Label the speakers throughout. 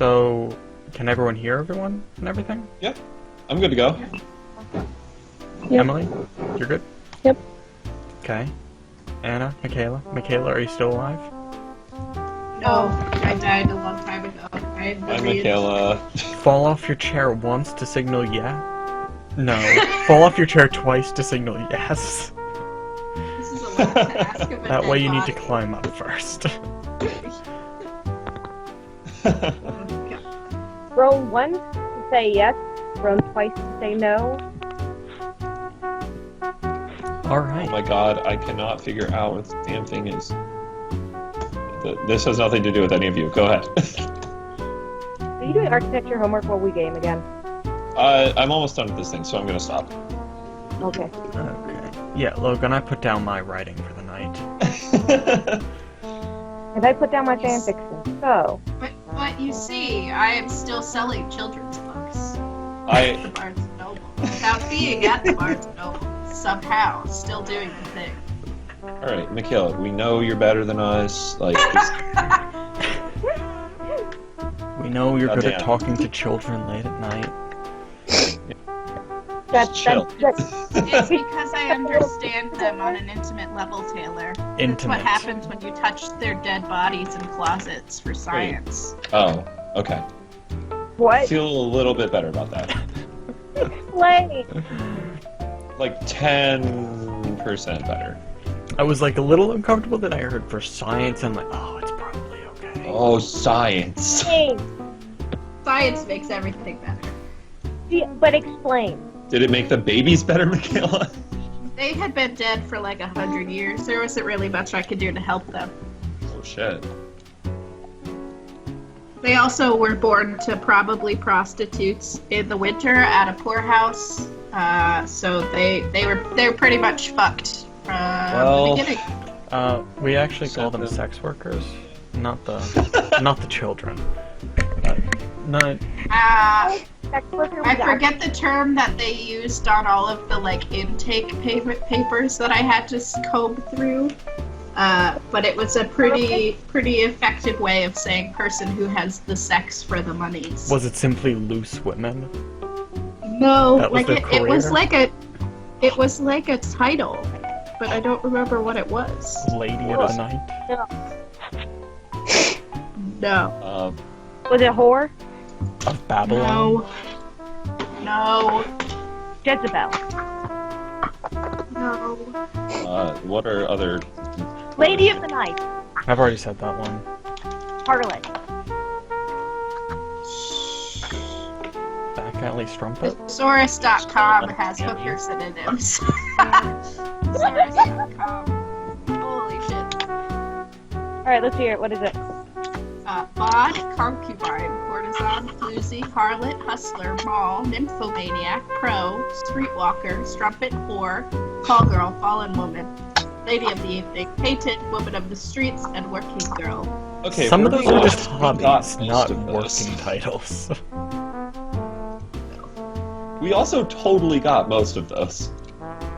Speaker 1: So, can everyone hear everyone and everything?
Speaker 2: Yep. I'm good to go.
Speaker 3: Yep.
Speaker 1: Emily, you're good?
Speaker 3: Yep.
Speaker 1: Okay. Anna, Michaela? Michaela, are you still alive?
Speaker 4: No, I died a long time ago.
Speaker 2: Hi, Michaela.
Speaker 1: Fall off your chair once to signal yeah? No. Fall off your chair twice to signal yes.
Speaker 4: This is a lot to ask of a
Speaker 1: That way
Speaker 4: dead
Speaker 1: you need to
Speaker 4: body.
Speaker 1: climb up first.
Speaker 3: Roll once to say yes, roll twice to say no.
Speaker 1: Alright.
Speaker 2: Oh my god, I cannot figure out what the damn thing is. This has nothing to do with any of you. Go ahead.
Speaker 3: Are you doing architecture homework while we game again?
Speaker 2: I'm almost done with this thing, so I'm gonna stop.
Speaker 3: Okay.
Speaker 1: Okay. Yeah, Logan, I put down my writing for the night.
Speaker 3: And I put down my fanfiction, so...
Speaker 4: But you see, I am still selling children's books.
Speaker 2: I-
Speaker 4: At the Barnes & Noble. Without being at the Barnes & Noble. Somehow, still doing the thing.
Speaker 2: Alright, Michaela, we know you're better than us. Like,
Speaker 1: We know you're good at
Speaker 2: Goddamn.
Speaker 1: talking to children late at night.
Speaker 2: Chill.
Speaker 4: It's because I understand them on an intimate level, Taylor. That's
Speaker 1: Intimate.
Speaker 4: what happens when you touch their dead bodies in closets for science.
Speaker 2: Oh, okay. I
Speaker 3: What?
Speaker 2: feel a little bit better about that.
Speaker 3: Explain!
Speaker 2: Like 10% better.
Speaker 1: I was like a little uncomfortable that I heard for science. I'm like, oh, it's probably okay.
Speaker 2: Oh, science.
Speaker 4: Science makes everything better.
Speaker 3: But explain.
Speaker 2: Did it make the babies better, Michaela?
Speaker 4: They had been dead for like 100 years. There wasn't really much I could do to help them.
Speaker 2: Oh, shit.
Speaker 4: They also were born to probably prostitutes in the winter at a poorhouse. So they were pretty much fucked from
Speaker 2: Well,
Speaker 4: the beginning.
Speaker 1: We actually call them sex workers, not the children. No,
Speaker 4: I forget the term that they used on all of the like intake papers that I had to comb through. But it was a pretty effective way of saying person who has the sex for the monies.
Speaker 1: was it simply loose women?
Speaker 4: No,
Speaker 1: That was
Speaker 4: like
Speaker 1: their
Speaker 4: it was
Speaker 1: career?
Speaker 4: like a title, but I don't remember what it was.
Speaker 1: Lady of the night
Speaker 4: No.
Speaker 3: Was it whore?
Speaker 1: of Babylon.
Speaker 4: No.
Speaker 3: Jezebel.
Speaker 4: No.
Speaker 2: What are other...
Speaker 3: Lady of the Night.
Speaker 1: I've already said that one.
Speaker 3: Harlot.
Speaker 1: Back alley strumpet.
Speaker 4: Thesaurus.com has hooker synonyms. Thesaurus.com. Holy shit.
Speaker 3: Alright, let's hear it. What is it?
Speaker 4: Bawd, concubine, courtesan, floozy, harlot, hustler, mall, nymphomaniac, pro, streetwalker, strumpet, whore, call girl, fallen woman, lady of the evening, painted, woman of the streets, and working girl.
Speaker 2: Okay,
Speaker 1: Some of those
Speaker 2: working
Speaker 1: are just
Speaker 2: girls, we got
Speaker 1: hobbies,
Speaker 2: most
Speaker 1: not
Speaker 2: of those.
Speaker 1: working titles.
Speaker 2: We also totally got most of those.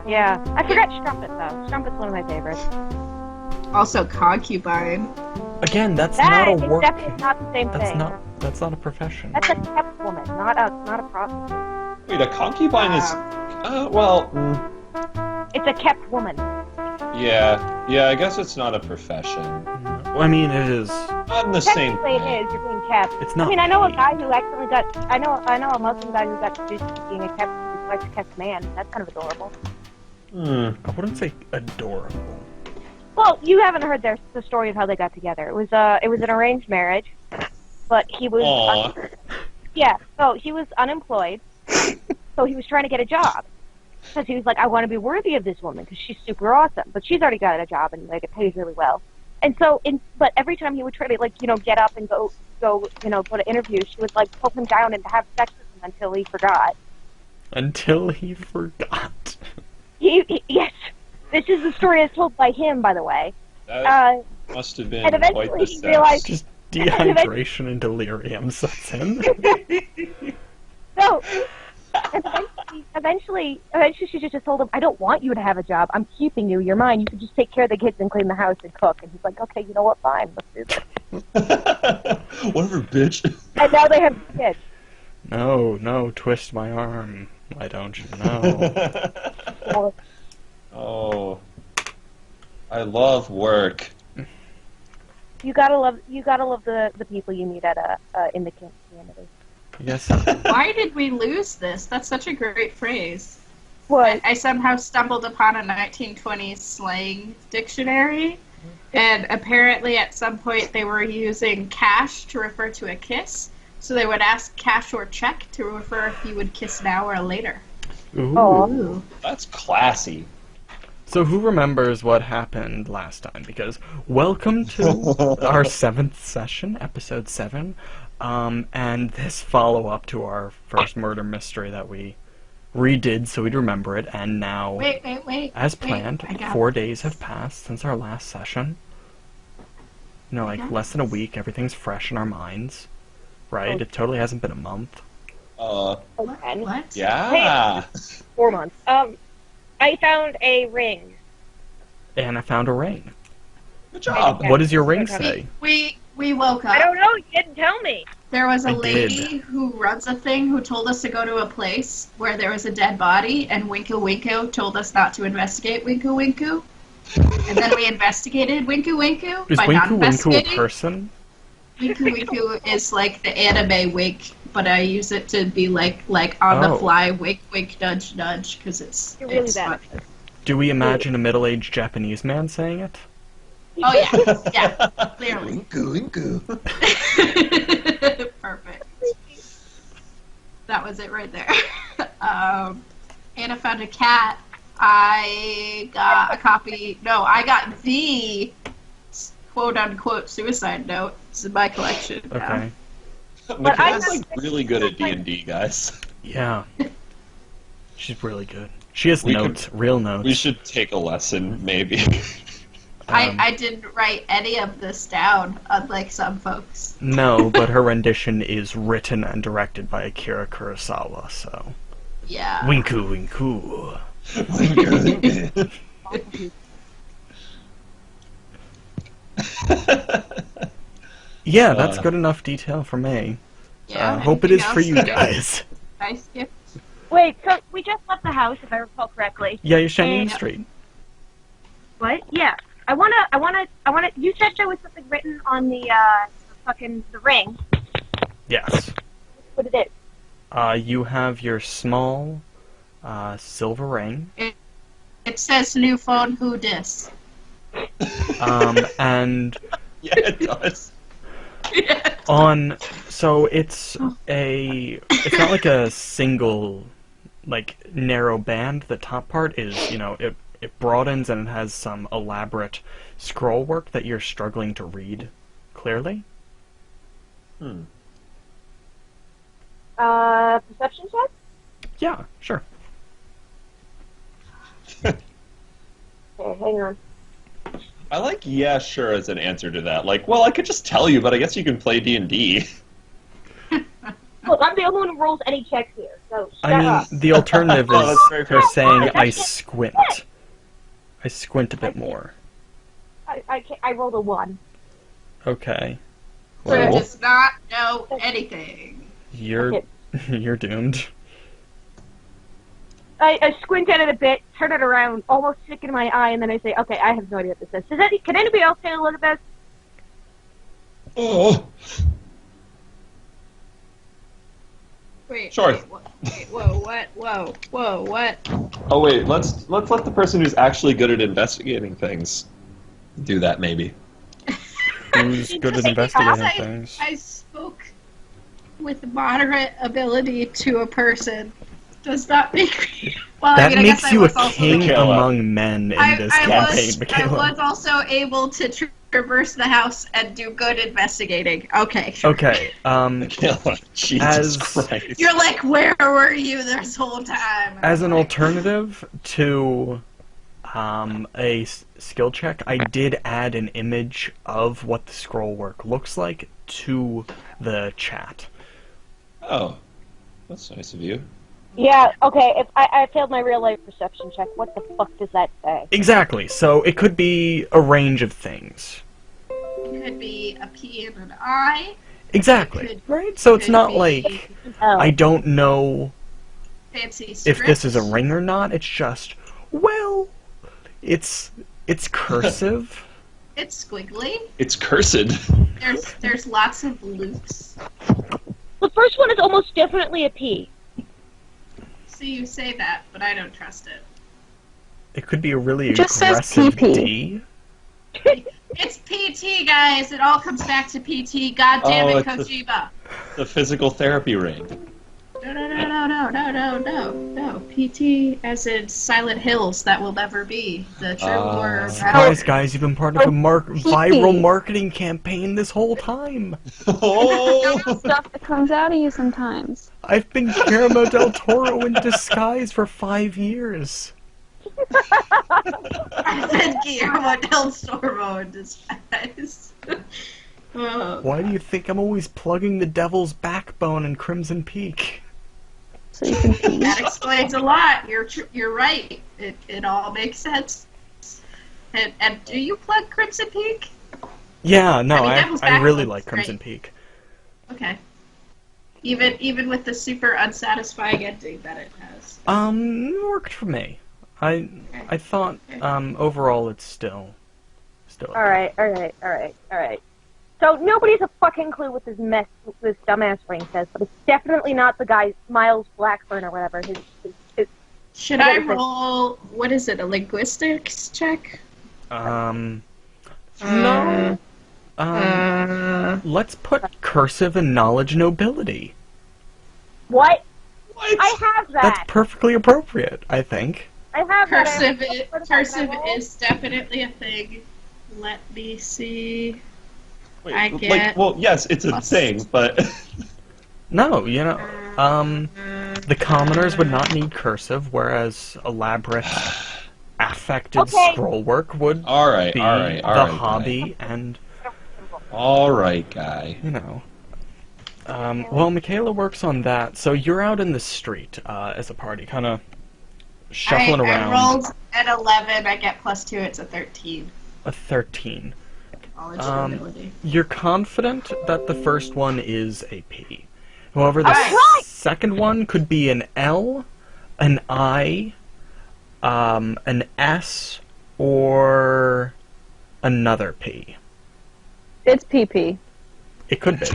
Speaker 3: Yeah. I forgot strumpet, though. Strumpet's one of my favorites.
Speaker 4: Also concubine.
Speaker 1: Again, that's
Speaker 3: That
Speaker 1: not a
Speaker 3: is
Speaker 1: work.
Speaker 3: definitely not the same thing.
Speaker 1: That's not a profession.
Speaker 3: That's a kept woman, not a prostitute.
Speaker 2: Wait, a concubine is...
Speaker 3: It's a kept woman.
Speaker 2: yeah, I guess it's not a profession.
Speaker 1: Well, I mean, it is.
Speaker 2: Not in the same
Speaker 3: Technically
Speaker 2: way.
Speaker 3: it is, you're being kept.
Speaker 1: It's not.
Speaker 3: I mean, I know a guy who actually got, I know a Muslim guy who got seduced into being a kept, like a kept man. That's kind of adorable.
Speaker 1: I wouldn't say adorable.
Speaker 3: Well, you haven't heard the story of how they got together. It was an arranged marriage, but he was,
Speaker 2: Aw.
Speaker 3: yeah, so he was unemployed, so he was trying to get a job. Because he was like, I want to be worthy of this woman, because she's super awesome. But she's already got a job, and like it pays really well. And so, but every time he would try to like, get up and go, go to interviews, she would like pull him down and have sex with him until he forgot.
Speaker 1: Until he forgot.
Speaker 3: Yes, this is the story that's told by him, by the way.
Speaker 2: That must have been
Speaker 3: and eventually
Speaker 2: quite the
Speaker 3: he
Speaker 2: sex.
Speaker 3: realized-
Speaker 1: Just dehydration and delirium sets in.
Speaker 3: So, eventually she just told him, I don't want you to have a job. I'm keeping you. You're mine. You can just take care of the kids and clean the house and cook. And he's like, okay, you know what? Fine. Let's do this.
Speaker 2: Whatever, bitch.
Speaker 3: And now they have kids.
Speaker 1: No, twist my arm. Why don't you know?
Speaker 2: Oh, I love work.
Speaker 3: You gotta love the people you meet at in the community.
Speaker 1: Yes.
Speaker 4: Why did we lose this? That's such a great phrase.
Speaker 3: What?
Speaker 4: I somehow stumbled upon a 1920s slang dictionary, and apparently at some point they were using cash to refer to a kiss, so they would ask cash or check to refer if you would kiss now or later.
Speaker 1: Ooh.
Speaker 3: Oh.
Speaker 2: That's classy.
Speaker 1: So who remembers what happened last time? Because welcome to our 7th session, episode 7, and this follow-up to our first murder mystery that we redid so we'd remember it, and now,
Speaker 4: Wait.
Speaker 1: as planned,
Speaker 4: I got
Speaker 1: 4 days have passed since our last session. You know, like less than a week, everything's fresh in our minds, right?
Speaker 3: Oh.
Speaker 1: It totally hasn't been a month.
Speaker 3: Okay.
Speaker 4: What?
Speaker 2: Yeah.
Speaker 3: 4 months. I found a ring.
Speaker 1: And I found a ring.
Speaker 2: Good job.
Speaker 1: What does your ring say?
Speaker 4: We woke up.
Speaker 3: I don't know. You didn't tell me.
Speaker 4: There was a
Speaker 1: I
Speaker 4: lady
Speaker 1: did.
Speaker 4: who runs a thing who told us to go to a place where there was a dead body, and Winku Winku told us not to investigate Winku Winku. And then we investigated Winku Winku
Speaker 1: Is
Speaker 4: by not
Speaker 1: Winku Winku a
Speaker 4: investigating.
Speaker 1: person?
Speaker 4: Winku Winku is like the anime wink, but I use it to be like on the
Speaker 1: Oh.
Speaker 4: fly wink wink nudge nudge because it's
Speaker 3: You're really
Speaker 4: it's
Speaker 3: bad.
Speaker 4: fun.
Speaker 1: Do we imagine a middle-aged Japanese man saying it?
Speaker 4: Oh yeah, clearly.
Speaker 2: Winku.
Speaker 4: Perfect. That was it right there. Anna found a cat. I got a copy. No, I got the quote-unquote suicide note. It's in my collection now.
Speaker 1: Okay.
Speaker 2: Michaela's like really good at D&D, guys.
Speaker 1: Yeah. She's really good. She has
Speaker 2: We
Speaker 1: notes, real notes.
Speaker 2: We should take a lesson, maybe.
Speaker 4: I didn't write any of this down, unlike some folks.
Speaker 1: No, but her rendition is written and directed by Akira Kurosawa, so...
Speaker 4: Yeah.
Speaker 1: Winku winku. Yeah, that's good enough detail for me.
Speaker 4: Yeah.
Speaker 1: Hope it is for
Speaker 4: anything
Speaker 1: you
Speaker 4: else?
Speaker 1: guys.
Speaker 4: I skipped.
Speaker 3: Wait, so we just left the house, if I recall correctly.
Speaker 1: Yeah, you're standing in the
Speaker 3: Yeah.
Speaker 1: street.
Speaker 3: What? Yeah. I wanna. You said there was something written on the ring.
Speaker 1: Yes.
Speaker 3: What it is?
Speaker 1: You have your small, silver ring,
Speaker 4: It says new phone, who dis?
Speaker 1: and
Speaker 2: Yeah, it does.
Speaker 1: so it's not like a single, like, narrow band. The top part is, it broadens and it has some elaborate scroll work that you're struggling to read clearly.
Speaker 3: Perception check?
Speaker 1: Yeah, sure.
Speaker 3: Okay, hang on.
Speaker 2: I like yeah, sure as an answer to that. Like, well, I could just tell you, but I guess you can play D&D.
Speaker 3: Look, I'm the only one who rolls any checks here, so shut
Speaker 1: I mean,
Speaker 3: up.
Speaker 1: the alternative
Speaker 2: Oh,
Speaker 1: is
Speaker 2: that's very
Speaker 1: her
Speaker 2: fair.
Speaker 1: saying, I squint. I squint a bit more.
Speaker 3: I rolled a 1.
Speaker 1: Okay.
Speaker 4: So
Speaker 1: Well,
Speaker 4: does not know anything.
Speaker 1: you're doomed.
Speaker 3: I squint at it a bit, turn it around, almost stick it in my eye, and then I say, okay, I have no idea what this is. Can anybody else take a look at this?
Speaker 2: Oh.
Speaker 4: Wait.
Speaker 2: Sure.
Speaker 4: Whoa, what?
Speaker 2: Oh wait, let's let the person who's actually good at investigating things do that maybe.
Speaker 1: Who's good at investigating things?
Speaker 4: I spoke with moderate ability to a person. Does that make me... Well,
Speaker 1: That
Speaker 4: I
Speaker 1: makes
Speaker 4: guess I
Speaker 1: you a
Speaker 4: was also...
Speaker 1: king
Speaker 2: Michaela.
Speaker 1: among men in this campaign,
Speaker 4: I
Speaker 1: Michaela.
Speaker 4: was also able to traverse the house and do good investigating. Okay, sure.
Speaker 1: Okay,
Speaker 2: Jesus
Speaker 1: As-
Speaker 2: Christ.
Speaker 4: You're like, where were you this whole time?
Speaker 1: as an
Speaker 4: I'm like,
Speaker 1: alternative to skill check, I did add an image of what the scroll work looks like to the chat.
Speaker 2: Oh, that's nice of you.
Speaker 3: Yeah, okay, if I failed my real-life perception check, what the fuck does that say?
Speaker 1: Exactly, so it could be a range of things.
Speaker 4: It could be a P and an I.
Speaker 1: Exactly, right? So it's not
Speaker 4: be
Speaker 1: like
Speaker 3: Oh.
Speaker 1: I don't know
Speaker 4: fancy
Speaker 1: if this is a
Speaker 4: script.
Speaker 1: ring or not. It's just, well, it's cursive.
Speaker 4: It's squiggly.
Speaker 2: It's cursed.
Speaker 4: There's lots of loops.
Speaker 3: The first one is almost definitely a P.
Speaker 4: So you say that, but I don't trust it.
Speaker 1: It could be a really
Speaker 5: It just says
Speaker 1: aggressive
Speaker 5: PP.
Speaker 1: D.
Speaker 4: It's PT, guys. It all comes back to PT. God damn
Speaker 2: Oh,
Speaker 4: it,
Speaker 2: it's
Speaker 4: Kojima.
Speaker 2: The physical therapy ring.
Speaker 4: No. PT as in Silent Hills that will never be. The true horror.
Speaker 1: Surprise, guys! You've been part of a viral marketing campaign this whole time.
Speaker 2: Oh!
Speaker 5: Stuff that comes out of you sometimes.
Speaker 1: I've been Guillermo del Toro in disguise for 5 years.
Speaker 4: I said Guillermo del Toro in disguise. Oh.
Speaker 1: Why do you think I'm always plugging the Devil's Backbone in Crimson Peak?
Speaker 5: So you can pee.
Speaker 4: That explains a lot. You're right. It all makes sense. And do you plug Crimson Peak?
Speaker 1: Yeah, no,
Speaker 4: I mean, Devil's
Speaker 1: I really
Speaker 4: Backbone's
Speaker 1: like Crimson
Speaker 4: great.
Speaker 1: Peak.
Speaker 4: Okay. Even with the super unsatisfying ending that it has.
Speaker 1: It worked for me. I thought overall it's still.
Speaker 3: Alright. So nobody has a fucking clue what this dumbass ring says, but it's definitely not the guy, Miles Blackburn or whatever. His
Speaker 4: Should I roll, what is it, a linguistics check?
Speaker 1: No. Let's put cursive and knowledge nobility.
Speaker 3: What?
Speaker 2: What?
Speaker 3: I have that.
Speaker 1: That's perfectly appropriate, I think.
Speaker 3: I have
Speaker 4: Cursive,
Speaker 3: that.
Speaker 4: cursive is definitely a thing. Let me see.
Speaker 2: Wait,
Speaker 4: I get
Speaker 2: well, yes, it's a
Speaker 4: plus.
Speaker 2: thing, but
Speaker 1: No, the commoners would not need cursive, whereas elaborate, affected
Speaker 3: Okay.
Speaker 1: scroll work would
Speaker 2: all right,
Speaker 1: be
Speaker 2: all right,
Speaker 1: the hobby, and
Speaker 2: all right, guy.
Speaker 1: well, Michaela works on that, so you're out in the street as a party, kind of shuffling around.
Speaker 4: I rolled an 11, I get +2, it's a 13.
Speaker 1: A 13.
Speaker 4: Knowledge ability.
Speaker 1: You're confident that the first one is a P. However, the
Speaker 3: Alright.
Speaker 1: second one could be an L, an I, an S, or another P.
Speaker 5: It's PP.
Speaker 1: It could be.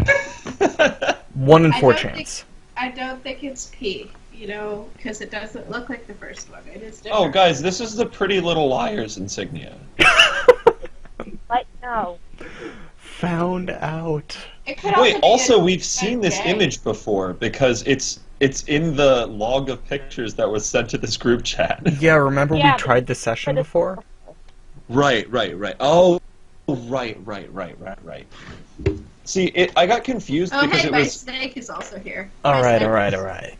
Speaker 1: 1 in 4
Speaker 4: don't
Speaker 1: chance.
Speaker 4: I don't think it's P, because it doesn't look like the first one. It is different.
Speaker 2: Oh, guys, this is the Pretty Little Liars insignia.
Speaker 3: What? No.
Speaker 1: Found out.
Speaker 4: It could also
Speaker 2: Wait,
Speaker 4: be
Speaker 2: also,
Speaker 4: a-
Speaker 2: we've seen this
Speaker 4: gay.
Speaker 2: image before because it's in the log of pictures that was sent to this group chat.
Speaker 1: Yeah, remember
Speaker 3: Yeah,
Speaker 1: we tried the session
Speaker 3: but it's-
Speaker 1: before?
Speaker 2: Right. Oh, right. See, I got confused
Speaker 4: Oh,
Speaker 2: because
Speaker 4: hey,
Speaker 2: it
Speaker 4: my
Speaker 2: was
Speaker 4: snake is also here.
Speaker 1: Alright.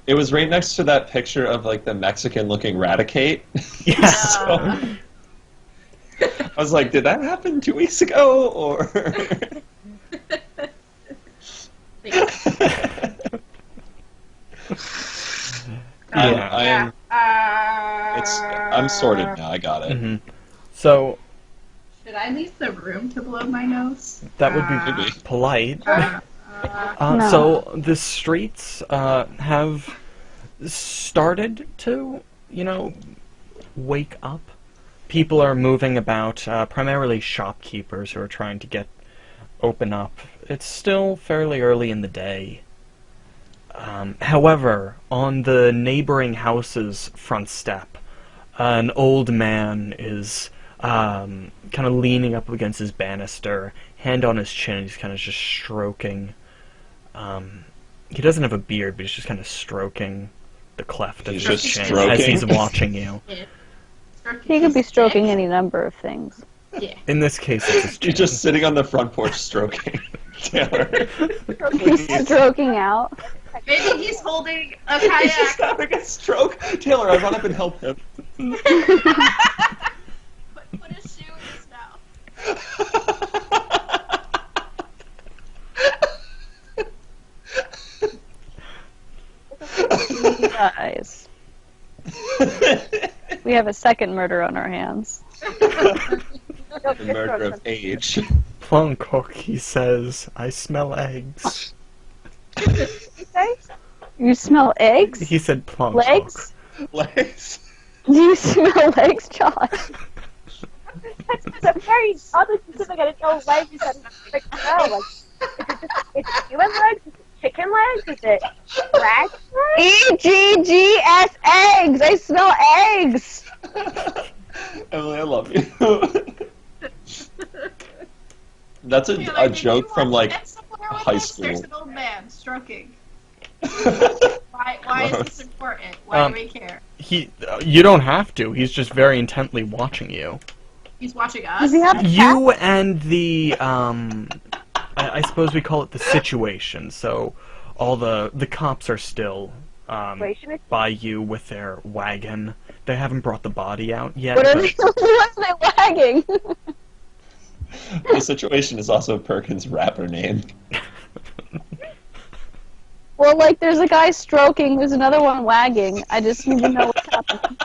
Speaker 2: it was right next to that picture of like the Mexican-looking Raticate.
Speaker 1: Yes.
Speaker 2: So, I was like, did that happen 2 weeks ago, or?
Speaker 1: Yeah.
Speaker 2: I'm sorted now. I got it.
Speaker 1: hmm So,
Speaker 4: Should I leave the room to blow my nose?
Speaker 1: that would be
Speaker 2: Maybe.
Speaker 1: polite.
Speaker 5: No.
Speaker 1: So the streets have started to, wake up. People are moving about, primarily shopkeepers who are trying to open up. It's still fairly early in the day. However, on the neighboring house's front step, an old man is kind of leaning up against his banister, hand on his chin. He's kind of just stroking. He doesn't have a beard, but he's just kind of stroking the cleft of
Speaker 2: He's
Speaker 1: his
Speaker 2: just
Speaker 1: chin
Speaker 2: stroking?
Speaker 1: as he's watching you.
Speaker 5: He could be stroking any number of things.
Speaker 4: Yeah.
Speaker 1: In this case, it's his chin.
Speaker 2: You're just sitting on the front porch stroking Taylor.
Speaker 5: He's stroking out.
Speaker 4: Maybe he's holding a
Speaker 2: He's just
Speaker 4: kayak.
Speaker 2: having a stroke. Taylor, I run up and help him.
Speaker 4: Put a shoe in his mouth.
Speaker 5: Guys, we have a second murder on our hands.
Speaker 2: The murder of age.
Speaker 1: plunk hook, he says, I smell eggs.
Speaker 3: Okay?
Speaker 5: You smell eggs?
Speaker 1: He said plunk
Speaker 5: Legs?
Speaker 2: Legs.
Speaker 5: Do you smell legs, Josh?
Speaker 3: That's very oddly specific. I didn't know legs you said like smell. Like, is it human legs? Is it chicken legs? Is it rat legs?
Speaker 5: EGGS eggs! I smell eggs!
Speaker 2: Emily, I love you. That's a joke from like high school.
Speaker 4: There's an old man stroking. Why is this important? Why do we care?
Speaker 1: You don't have to. He's just very intently watching you.
Speaker 4: He's watching us.
Speaker 5: Does he have a cat?
Speaker 1: You and the I suppose we call it the situation. So all the cops are still by you with their wagon. They haven't brought the body out yet.
Speaker 5: What are they wagging?
Speaker 2: The situation is also Perkins' rapper name.
Speaker 5: Well, like, there's a guy stroking, there's another one wagging. I just need to know what's happening.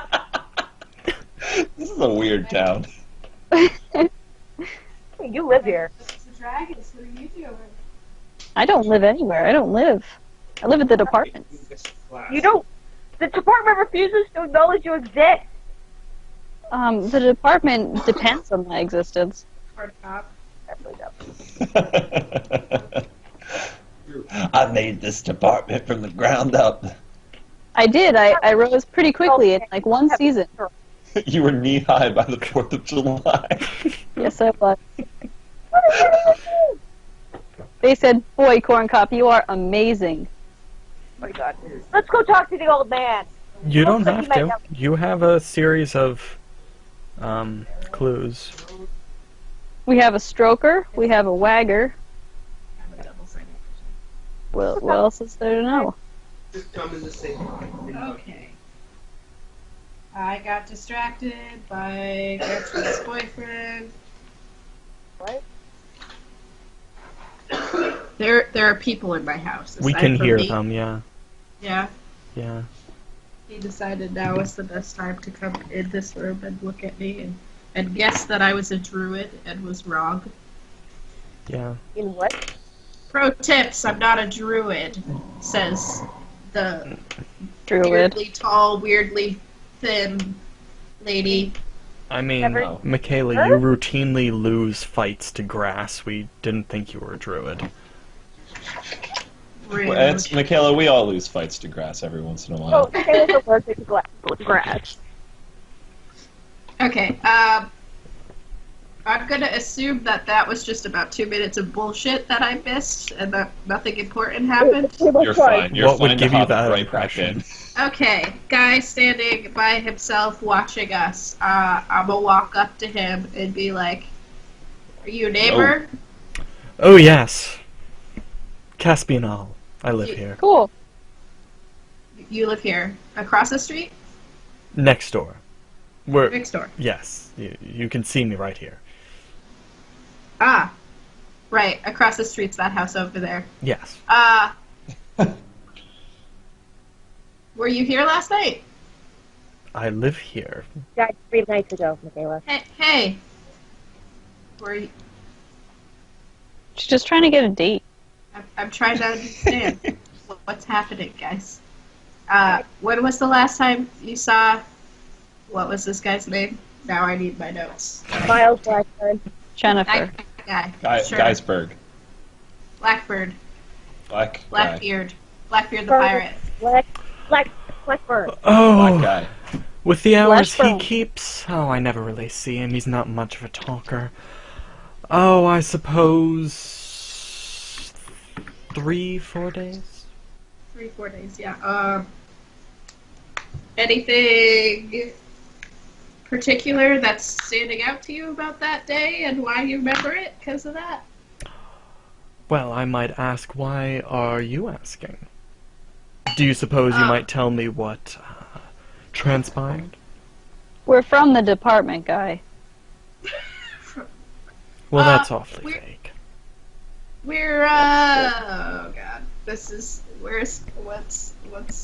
Speaker 2: This is a weird town.
Speaker 3: You live here.
Speaker 4: It's the dragons. What are you doing?
Speaker 5: I don't live anywhere. I don't live. I live at the department.
Speaker 3: You don't. The department refuses to acknowledge you exist.
Speaker 5: The department depends on my existence.
Speaker 4: Hard cop.
Speaker 2: I made this department from the ground up.
Speaker 5: I did. I rose pretty quickly in, like, one season.
Speaker 2: You were knee-high by the 4th of July.
Speaker 5: Yes, I was. They said, boy, Corn Cop, you are amazing.
Speaker 3: Oh my god. Let's go talk to the old man.
Speaker 1: You don't
Speaker 3: Looks like
Speaker 1: have
Speaker 3: he might
Speaker 1: to.
Speaker 3: know.
Speaker 1: You have a series of clues.
Speaker 5: We have a stroker. We have a wagger. Well, what else is there to know?
Speaker 4: Okay. I got distracted by Gertrude's boyfriend.
Speaker 3: What?
Speaker 4: There are people in my house.
Speaker 1: We
Speaker 4: aside
Speaker 1: can
Speaker 4: from
Speaker 1: hear
Speaker 4: me.
Speaker 1: them, yeah.
Speaker 4: Yeah.
Speaker 1: Yeah.
Speaker 4: He decided now was the best time to come in this room and look at me and guess that I was a druid and was wrong.
Speaker 1: Yeah.
Speaker 3: In what?
Speaker 4: Pro tips, I'm not a druid, says the
Speaker 5: Druid.
Speaker 4: weirdly tall, weirdly thin lady.
Speaker 1: I mean,
Speaker 3: Never-
Speaker 1: Michaela, you routinely lose fights to grass. We didn't think you were a druid.
Speaker 4: Rude.
Speaker 2: Well, it's, Michaela, we all lose fights to grass every once in a
Speaker 3: Oh,
Speaker 2: while.
Speaker 3: Taylor's allergic to grass.
Speaker 4: Okay, I'm gonna assume that was just about 2 minutes of bullshit that I missed and that nothing important happened.
Speaker 2: You're fine. You're
Speaker 1: What would
Speaker 2: fine
Speaker 1: give
Speaker 2: to
Speaker 1: you
Speaker 2: hop
Speaker 1: that
Speaker 2: right
Speaker 1: impression?
Speaker 2: back in.
Speaker 4: Okay, guy standing by himself watching us. I'm gonna walk up to him and be like, "Are you a neighbor?"
Speaker 1: Oh, yes. Caspianal. I live here.
Speaker 5: Cool.
Speaker 4: You live here, across the street,
Speaker 1: Next door. We're,
Speaker 4: next door.
Speaker 1: yes, you can see me right here.
Speaker 4: Ah, right, across the street's that house over there.
Speaker 1: Yes.
Speaker 4: Were you here last night?
Speaker 1: I live here.
Speaker 3: Died 3 nights ago, Michaela.
Speaker 4: Hey. Were you?
Speaker 5: She's just trying to get a date.
Speaker 4: I'm trying to understand what's happening, guys. When was the last time you saw? What was this guy's name? Now I need my notes.
Speaker 3: Miles Blackburn.
Speaker 5: Jennifer.
Speaker 4: Guy. Sure.
Speaker 2: Geisberg.
Speaker 4: Blackbird.
Speaker 2: Black guy.
Speaker 4: Blackbeard. Blackbeard the pirate.
Speaker 3: Blackburn.
Speaker 1: Oh,
Speaker 2: Black guy.
Speaker 1: with the hours he
Speaker 5: Flashbone.
Speaker 1: keeps, I never really see him. He's not much of a talker. Oh, I suppose 3-4 days.
Speaker 4: 3-4 days, yeah. Anything particular that's standing out to you about that day and why you remember it because of that?
Speaker 1: Well, I might ask, why are you asking? Do you suppose you might tell me what transpired?
Speaker 5: We're from the department, guy.
Speaker 1: Well, that's awfully
Speaker 4: we're-
Speaker 1: vague.
Speaker 4: We're oh god, this is what's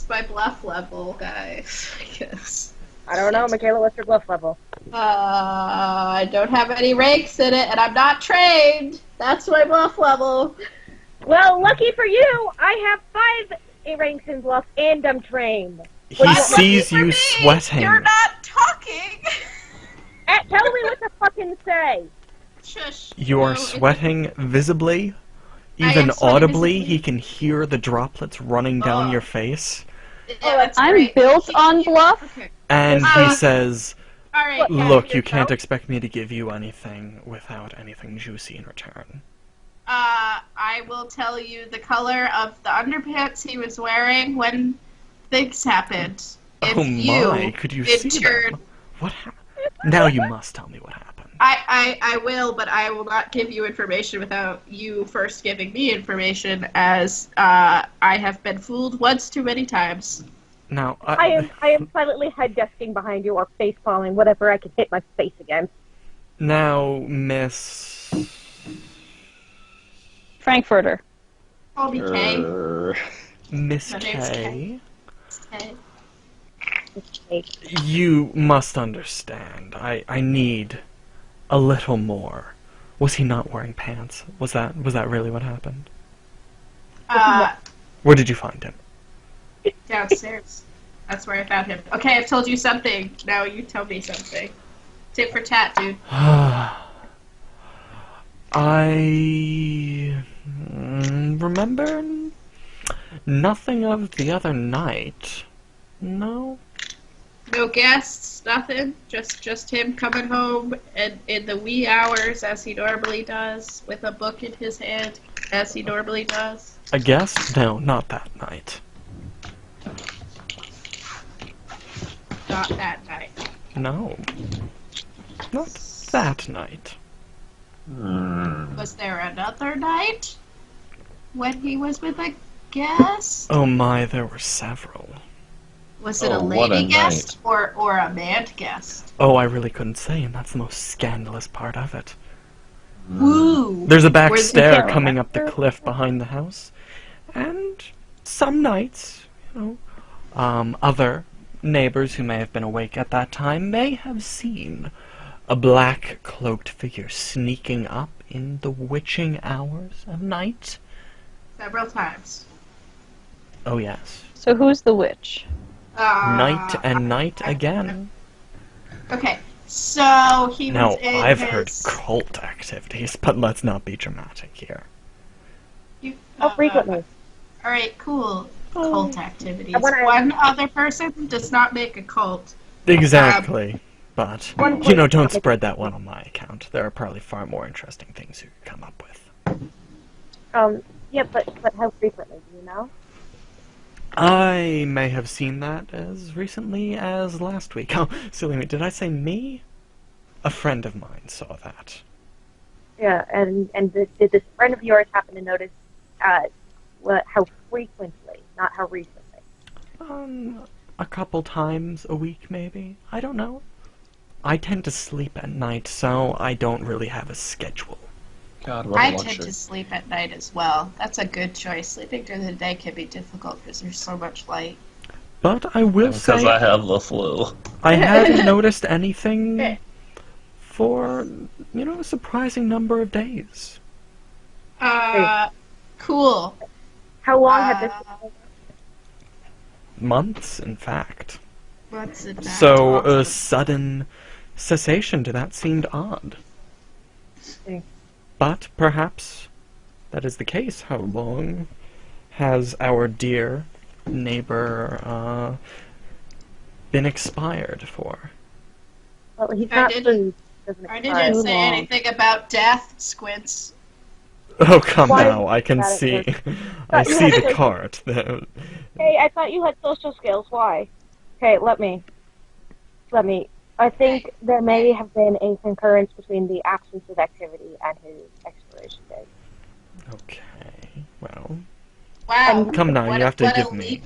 Speaker 4: my bluff level, guys? I guess.
Speaker 3: I don't know, Michaela, what's your bluff level?
Speaker 4: I don't have any ranks in it, and I'm not trained. That's my bluff level.
Speaker 3: Well, lucky for you, I have 5 ranks in bluff and I'm trained.
Speaker 1: He sees you sweating.
Speaker 4: You're not talking.
Speaker 3: Tell me what to fucking say.
Speaker 4: Shush.
Speaker 1: You are
Speaker 4: No,
Speaker 1: sweating visibly,
Speaker 4: I
Speaker 1: even
Speaker 4: am sweating
Speaker 1: audibly.
Speaker 4: visibly.
Speaker 1: He can hear the droplets running down your face.
Speaker 4: That's
Speaker 5: I'm
Speaker 4: great.
Speaker 5: built on bluff.
Speaker 4: Okay.
Speaker 1: And he says,
Speaker 4: All right. yeah,
Speaker 1: "Look,
Speaker 4: here
Speaker 1: you
Speaker 4: we
Speaker 1: can't
Speaker 4: go.
Speaker 1: expect me to give you anything without anything juicy in return."
Speaker 4: I will tell you the color of the underpants he was wearing when things happened. If
Speaker 1: Oh
Speaker 4: you,
Speaker 1: my, could you
Speaker 4: in
Speaker 1: see
Speaker 4: turn,
Speaker 1: them? What happened? Now you must tell me what happened.
Speaker 4: I will, but I will not give you information without you first giving me information, as I have been fooled once too many times.
Speaker 1: Now,
Speaker 3: I am silently head desking behind you or face palming, whatever I can hit my face against.
Speaker 1: now, Miss...
Speaker 5: Frankfurter.
Speaker 4: Call me Kay.
Speaker 1: Miss
Speaker 4: My name's
Speaker 1: K,
Speaker 4: Kay.
Speaker 1: you must understand. I need a little more. Was he not wearing pants? Was that really what happened? Where did you find him?
Speaker 4: Downstairs. That's where I found him. Okay, I've told you something. Now you tell me something. Tit for tat, dude.
Speaker 1: I remember nothing of the other night. No?
Speaker 4: No guests, nothing. Just him coming home and in the wee hours as he normally does, with a book in his hand as he normally does.
Speaker 1: A guest? No, not that night.
Speaker 4: Not that night.
Speaker 1: No. Not that night.
Speaker 4: Was there another night when he was with a guest?
Speaker 1: Oh my, there were several.
Speaker 4: Was it a
Speaker 2: Oh, what a
Speaker 4: lady guest or a man guest?
Speaker 1: Oh, I really couldn't say, and that's the most scandalous part of it.
Speaker 4: Woo!
Speaker 1: There's a back
Speaker 4: Where's-
Speaker 1: stair
Speaker 5: can't
Speaker 1: coming up the cliff behind the house, and some nights, other neighbors who may have been awake at that time may have seen a black cloaked figure sneaking up in the witching hours of night.
Speaker 4: Several times.
Speaker 1: Oh yes.
Speaker 5: So who's the witch?
Speaker 1: Night and night again.
Speaker 4: Okay, so he
Speaker 1: Now,
Speaker 4: was in
Speaker 1: I've
Speaker 4: his...
Speaker 1: heard cult activities, but let's not be dramatic here.
Speaker 4: You,
Speaker 3: How frequently?
Speaker 4: Alright, cool. Cult activities.
Speaker 3: I wanna-
Speaker 4: One other person does not make a cult.
Speaker 1: Exactly. But,
Speaker 3: One
Speaker 1: you know,
Speaker 3: point-
Speaker 1: don't spread that one on my account. There are probably far more interesting things you could come up with.
Speaker 3: Yeah, but how frequently, do you know?
Speaker 1: I may have seen that as recently as last week. Oh, silly me, did I say me? A friend of mine saw that.
Speaker 3: Yeah, and did this friend of yours happen to notice how frequently, not how recently?
Speaker 1: A couple times a week, maybe? I don't know. I tend to sleep at night, so I don't really have a schedule.
Speaker 2: God, what a
Speaker 4: I
Speaker 2: luxury.
Speaker 4: tend to sleep at night as well. That's a good choice. Sleeping during the day can be difficult because there's so much light.
Speaker 1: But I will
Speaker 2: Because
Speaker 1: say,
Speaker 2: I have the flu.
Speaker 1: I hadn't noticed anything for, a surprising number of days.
Speaker 4: Cool.
Speaker 3: How long had this
Speaker 1: Months, in fact.
Speaker 4: What's it
Speaker 1: So a sudden cessation to that seemed odd.
Speaker 3: Interesting.
Speaker 1: But perhaps that is the case. How long has our dear neighbor been expired for?
Speaker 3: Well, he's
Speaker 4: I
Speaker 3: not
Speaker 4: didn't-
Speaker 3: food. Doesn't
Speaker 4: I
Speaker 3: expire.
Speaker 4: didn't say anything about death, Squints.
Speaker 1: Oh, come
Speaker 3: Why-
Speaker 1: now, I can
Speaker 3: Got it,
Speaker 1: see. I
Speaker 3: you
Speaker 1: see
Speaker 3: had
Speaker 1: the
Speaker 3: to-
Speaker 1: cart.
Speaker 3: Hey, I thought you had social skills. Why? Okay, let me. I think there may have been a concurrence between the absence of activity and his expiration date.
Speaker 1: Okay, well,
Speaker 4: Wow.
Speaker 1: come now,
Speaker 4: What
Speaker 1: you
Speaker 4: a-
Speaker 1: have to
Speaker 4: what a
Speaker 1: give me.
Speaker 4: leap.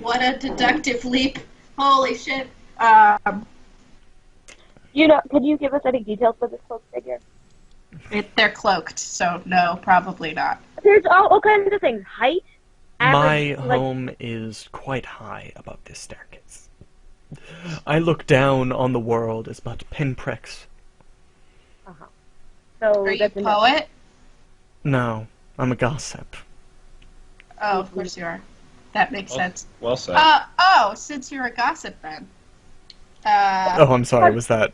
Speaker 4: What a deductive leap. Holy shit.
Speaker 3: Could you give us any details about this cloak figure?
Speaker 4: They're cloaked, so no, probably not.
Speaker 3: There's all kinds of things. Height?
Speaker 1: My
Speaker 3: Average, like,
Speaker 1: home is quite high above this staircase. I look down on the world as but pinpricks.
Speaker 3: So
Speaker 4: Are you
Speaker 3: that's
Speaker 4: a
Speaker 3: enough.
Speaker 4: poet?
Speaker 1: No, I'm a gossip.
Speaker 4: Oh, of course you are. That makes sense.
Speaker 2: Well said.
Speaker 4: Since you're a gossip then.
Speaker 1: Oh, I'm sorry, was that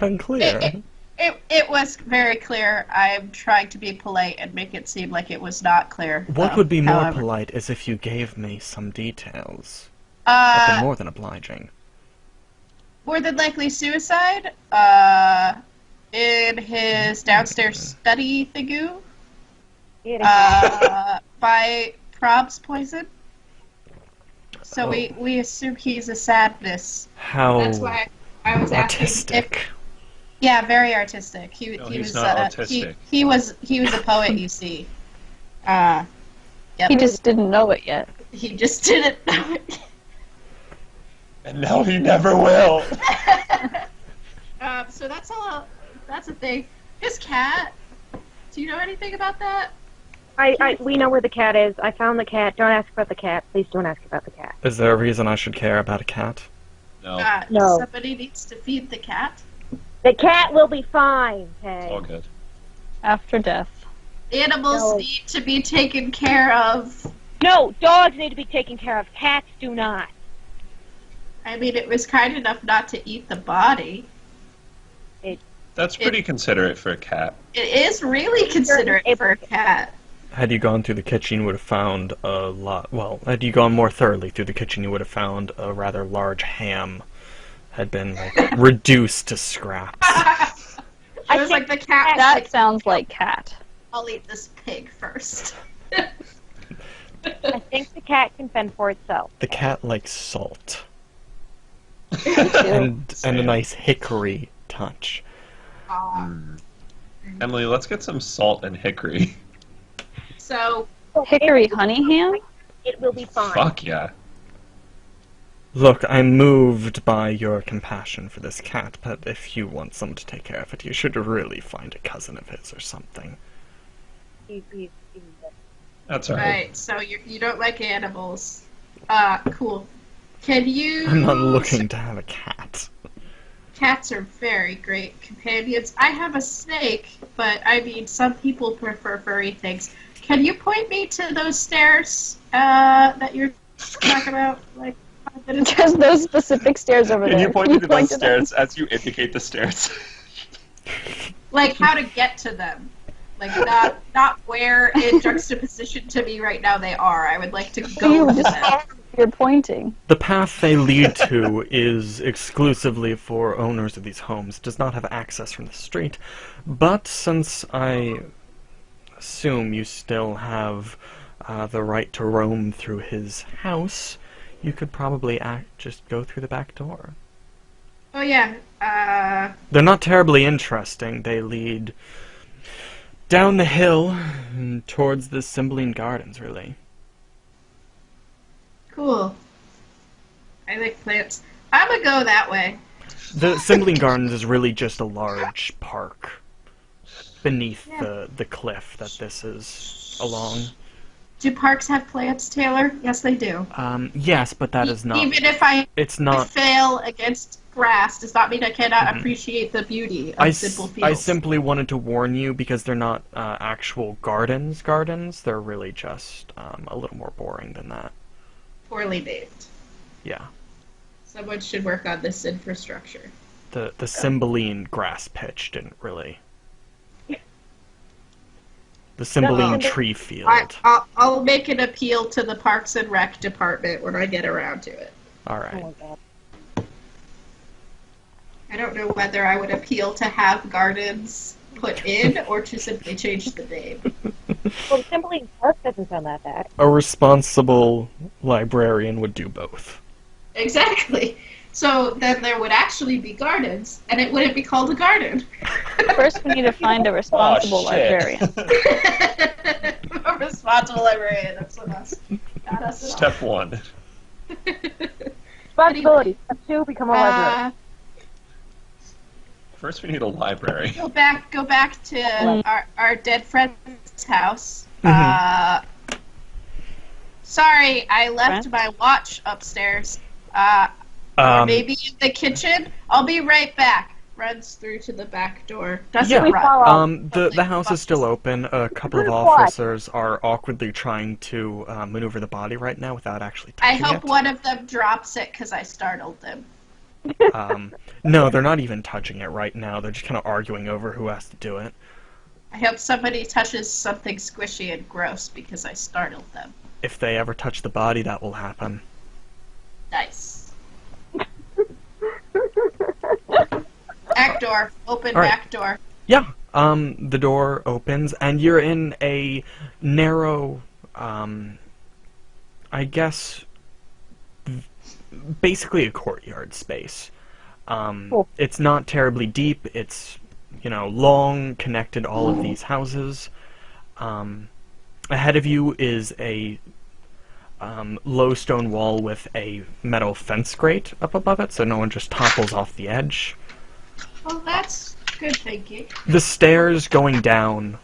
Speaker 1: unclear?
Speaker 4: It was very clear. I'm trying to be polite and make it seem like it was not clear.
Speaker 1: What would be more polite is if you gave me some details. That'd be more than obliging.
Speaker 4: More than likely suicide. In his downstairs study thingu. By Prob's poison. So we assume he's a sadness.
Speaker 1: How
Speaker 4: That's why I was
Speaker 1: artistic.
Speaker 4: Yeah, very artistic. He
Speaker 2: he's
Speaker 4: was
Speaker 2: not autistic.
Speaker 4: He was a poet, you see. Yep.
Speaker 5: He just didn't know it yet.
Speaker 4: He just didn't know it.
Speaker 2: And now he never will.
Speaker 4: So that's all. That's a thing. His cat. Do you know anything about that?
Speaker 3: We know where the cat is. I found the cat. Don't ask about the cat. Please don't ask about the cat.
Speaker 1: Is there a reason I should care about a cat?
Speaker 2: No.
Speaker 3: No.
Speaker 4: Somebody needs to feed the cat.
Speaker 3: The cat will be fine,
Speaker 2: It's all
Speaker 3: okay?
Speaker 2: good.
Speaker 5: After death.
Speaker 4: Animals need to be taken care of.
Speaker 3: No, dogs need to be taken care of. Cats do not.
Speaker 4: I mean, it was kind enough not to eat the body.
Speaker 2: That's pretty considerate for a cat.
Speaker 4: It is really considerate for a cat.
Speaker 1: Had you gone through the kitchen, you would have found a lot. Well, had you gone more thoroughly through the kitchen, you would have found a rather large ham had been reduced to scraps.
Speaker 4: It was like the cat.
Speaker 5: That sounds like cat.
Speaker 4: I'll eat this pig first.
Speaker 3: I think the cat can fend for itself.
Speaker 1: The cat likes salt
Speaker 5: Ew.
Speaker 1: and a nice hickory touch.
Speaker 2: Emily, let's get some salt and hickory.
Speaker 4: So
Speaker 5: Hickory honey ham?
Speaker 3: It will be fine.
Speaker 2: Fuck yeah.
Speaker 1: Look, I'm moved by your compassion for this cat, but if you want someone to take care of it, you should really find a cousin of his or something.
Speaker 2: That's all right.
Speaker 4: right, so you don't like animals. Cool. Can you?
Speaker 1: I'm not looking to have a cat.
Speaker 4: Cats are very great companions. I have a snake, but I mean, some people prefer furry things. Can you point me to those stairs that you're talking about? Like,
Speaker 5: Just those specific stairs over there.
Speaker 2: Can you point me to those
Speaker 5: them.
Speaker 2: stairs as you indicate the stairs?
Speaker 4: like how to get to them. Like not where in juxtaposition to me right now they are. I would like to go
Speaker 5: You
Speaker 4: to
Speaker 5: just
Speaker 4: them.
Speaker 5: you're pointing.
Speaker 1: The path they lead to is exclusively for owners of these homes. It does not have access from the street, but since I assume you still have the right to roam through his house, you could probably just go through the back door.
Speaker 4: Oh yeah.
Speaker 1: They're not terribly interesting. They lead down the hill and towards the Cymbeline Gardens, really.
Speaker 4: Cool. I like plants. I'm gonna go that way.
Speaker 1: The Cymbeline Gardens is really just a large park beneath the cliff that this is along.
Speaker 4: Do parks have plants, Taylor? Yes, they do.
Speaker 1: Yes, but that is not.
Speaker 4: Even if
Speaker 1: It's
Speaker 4: I
Speaker 1: not.
Speaker 4: fail against grass, does not mean I cannot appreciate the beauty of simple fields.
Speaker 1: I simply wanted to warn you because they're not actual gardens. They're really just a little more boring than that.
Speaker 4: Poorly named.
Speaker 1: Yeah.
Speaker 4: Someone should work on this infrastructure.
Speaker 1: The Cymbeline grass pitch didn't really. The Cymbeline tree field.
Speaker 4: I'll make an appeal to the Parks and Rec department when I get around to it.
Speaker 1: All right.
Speaker 4: I don't know whether I would appeal to have gardens put in or to simply change the name.
Speaker 3: Well, Cymbeline Park doesn't sound that bad.
Speaker 1: A responsible librarian would do both.
Speaker 4: Exactly. So then there would actually be gardens, and it wouldn't be called a garden.
Speaker 5: First, we need to find a responsible
Speaker 2: shit.
Speaker 5: librarian.
Speaker 4: A responsible librarian. That's what us. Not us at all.
Speaker 2: Step 1.
Speaker 3: Responsibility. Step 2, become a librarian.
Speaker 2: First we need a library.
Speaker 4: Go back to our dead friend's house. Sorry, I left my watch upstairs. Or maybe in the kitchen. I'll be right back. runs through to the back door. Doesn't
Speaker 1: Yeah,
Speaker 4: run.
Speaker 1: the house is still open. A couple of
Speaker 3: What?
Speaker 1: officers are awkwardly trying to maneuver the body right now without actually
Speaker 4: I
Speaker 1: touching
Speaker 4: hope
Speaker 1: it.
Speaker 4: one of them drops it because I startled them.
Speaker 1: No, they're not even touching it right now. They're just kind of arguing over who has to do it.
Speaker 4: I hope somebody touches something squishy and gross because I startled them.
Speaker 1: If they ever touch the body, that will happen.
Speaker 4: Nice. Back door. Open
Speaker 1: All right.
Speaker 4: back door.
Speaker 1: Yeah, the door opens, and you're in a narrow, I guess, basically a courtyard space.
Speaker 3: Cool.
Speaker 1: It's not terribly deep. It's, long, connected all of these houses. Ahead of you is a low stone wall with a metal fence grate up above it, so no one just topples off the edge.
Speaker 4: Well, that's good thinking.
Speaker 1: The stairs going down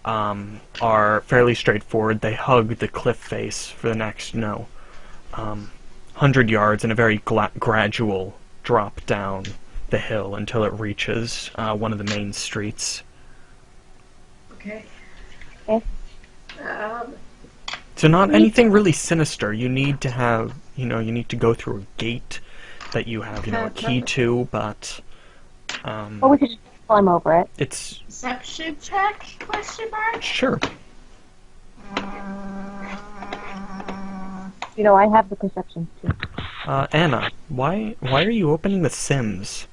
Speaker 1: are fairly straightforward. They hug the cliff face for the next, 100 yards in a very gradual drop down the hill until it reaches one of the main streets.
Speaker 4: Okay.
Speaker 3: Okay.
Speaker 1: So not anything really sinister. You need to have, you need to go through a gate that you have, a key to, but
Speaker 3: Or we could just climb over it.
Speaker 1: it's
Speaker 4: Perception check? Question mark?
Speaker 1: sure.
Speaker 3: I have the perception too.
Speaker 1: Anna, why are you opening The Sims?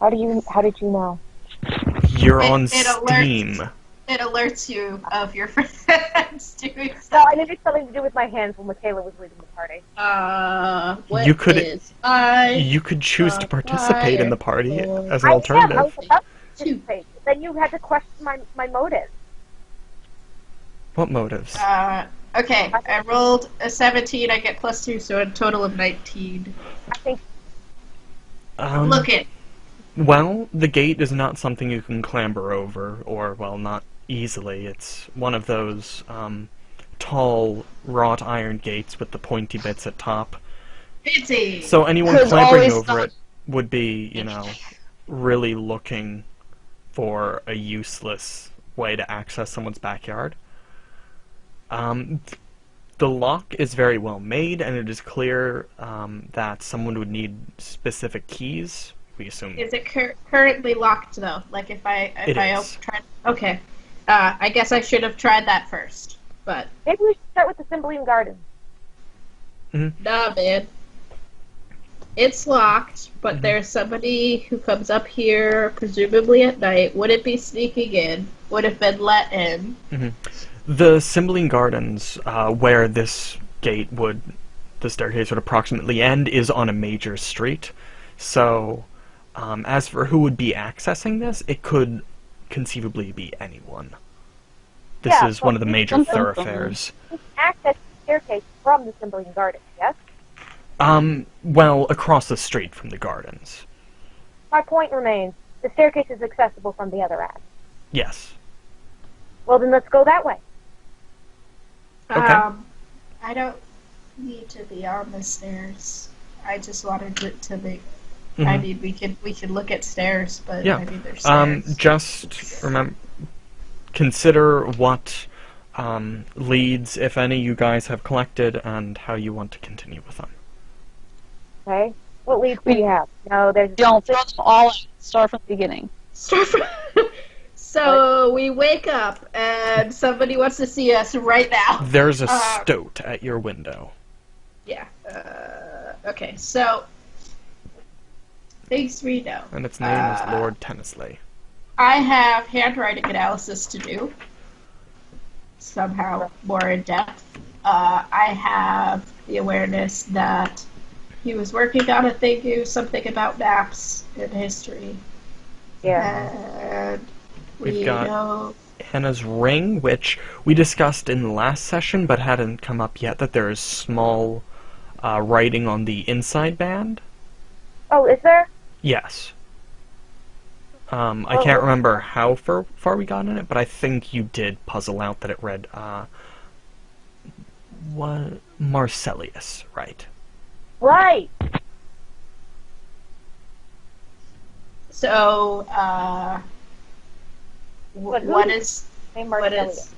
Speaker 3: How did you know?
Speaker 1: You're
Speaker 4: It-
Speaker 1: on
Speaker 4: it alerts-
Speaker 1: Steam.
Speaker 4: It alerts you of your friends doing
Speaker 3: No,
Speaker 4: stuff.
Speaker 3: I think it's something to do with my hands when Michaela was leading the party.
Speaker 4: What
Speaker 1: You could-
Speaker 4: is I
Speaker 1: You could choose to participate in the party as an
Speaker 3: I
Speaker 1: alternative.
Speaker 3: was about to participate. Then you had to question my motive.
Speaker 1: What motives?
Speaker 4: Okay, I rolled a 17, I get +2, so a total of 19.
Speaker 3: I think
Speaker 4: Look it.
Speaker 1: Well, the gate is not something you can clamber over, or, well, not easily. It's one of those tall wrought iron gates with the pointy bits at top.
Speaker 4: Fancy.
Speaker 1: So anyone
Speaker 5: There's
Speaker 1: clambering
Speaker 5: always
Speaker 1: over it would be, really looking for a useless way to access someone's backyard. The lock is very well made, and it is clear that someone would need specific keys. We assume
Speaker 4: Is it currently locked though? Like if I
Speaker 1: It is.
Speaker 4: tried. Okay. I guess I should have tried that first, but
Speaker 3: maybe we should start with the Cymbeline Garden.
Speaker 4: nah, man. It's locked, but there's somebody who comes up here, presumably at night. Wouldn't be sneaking in. Would have been let in.
Speaker 1: the Cymbeline Gardens, where this the staircase would approximately end, is on a major street. So, as for who would be accessing this, it could conceivably be anyone. This
Speaker 3: Yeah,
Speaker 1: is one of the
Speaker 3: but
Speaker 1: major
Speaker 5: something-
Speaker 1: thoroughfares.
Speaker 3: We can access the staircase from the Cymbeline Garden, yes?
Speaker 1: Well, across the street from the gardens.
Speaker 3: My point remains. The staircase is accessible from the other end.
Speaker 1: Yes.
Speaker 3: Well, then let's go that way.
Speaker 1: Okay.
Speaker 4: I don't need to be on the stairs. I just wanted it to be. I mean, we could look at stairs, but
Speaker 1: Yeah.
Speaker 4: I mean, there's stairs.
Speaker 1: Just consider what leads, if any, you guys have collected and how you want to continue with them.
Speaker 3: Okay? What leads do you have? No, there's...
Speaker 5: Don't throw them all out. Start from the beginning.
Speaker 4: So we wake up and somebody wants to see us right now.
Speaker 1: There's a stoat at your window.
Speaker 4: Yeah. Okay. So things we know.
Speaker 1: And its name is Lord Tennisley.
Speaker 4: I have handwriting analysis to do. Somehow more in depth. I have the awareness that he was working on a thing, something about maps in history.
Speaker 3: Yeah.
Speaker 4: And
Speaker 1: We've
Speaker 4: we
Speaker 1: got-
Speaker 4: know.
Speaker 1: Hannah's ring, which we discussed in the last session but hadn't come up yet, that there is small writing on the inside band.
Speaker 3: Oh, is there?
Speaker 1: Yes. I can't remember how far we got in it, but I think you did puzzle out that it read, what? Marcellius, right.
Speaker 3: Right.
Speaker 4: So,
Speaker 3: But
Speaker 4: what
Speaker 3: who
Speaker 4: is
Speaker 3: named
Speaker 4: what
Speaker 3: Marcelia?
Speaker 4: is?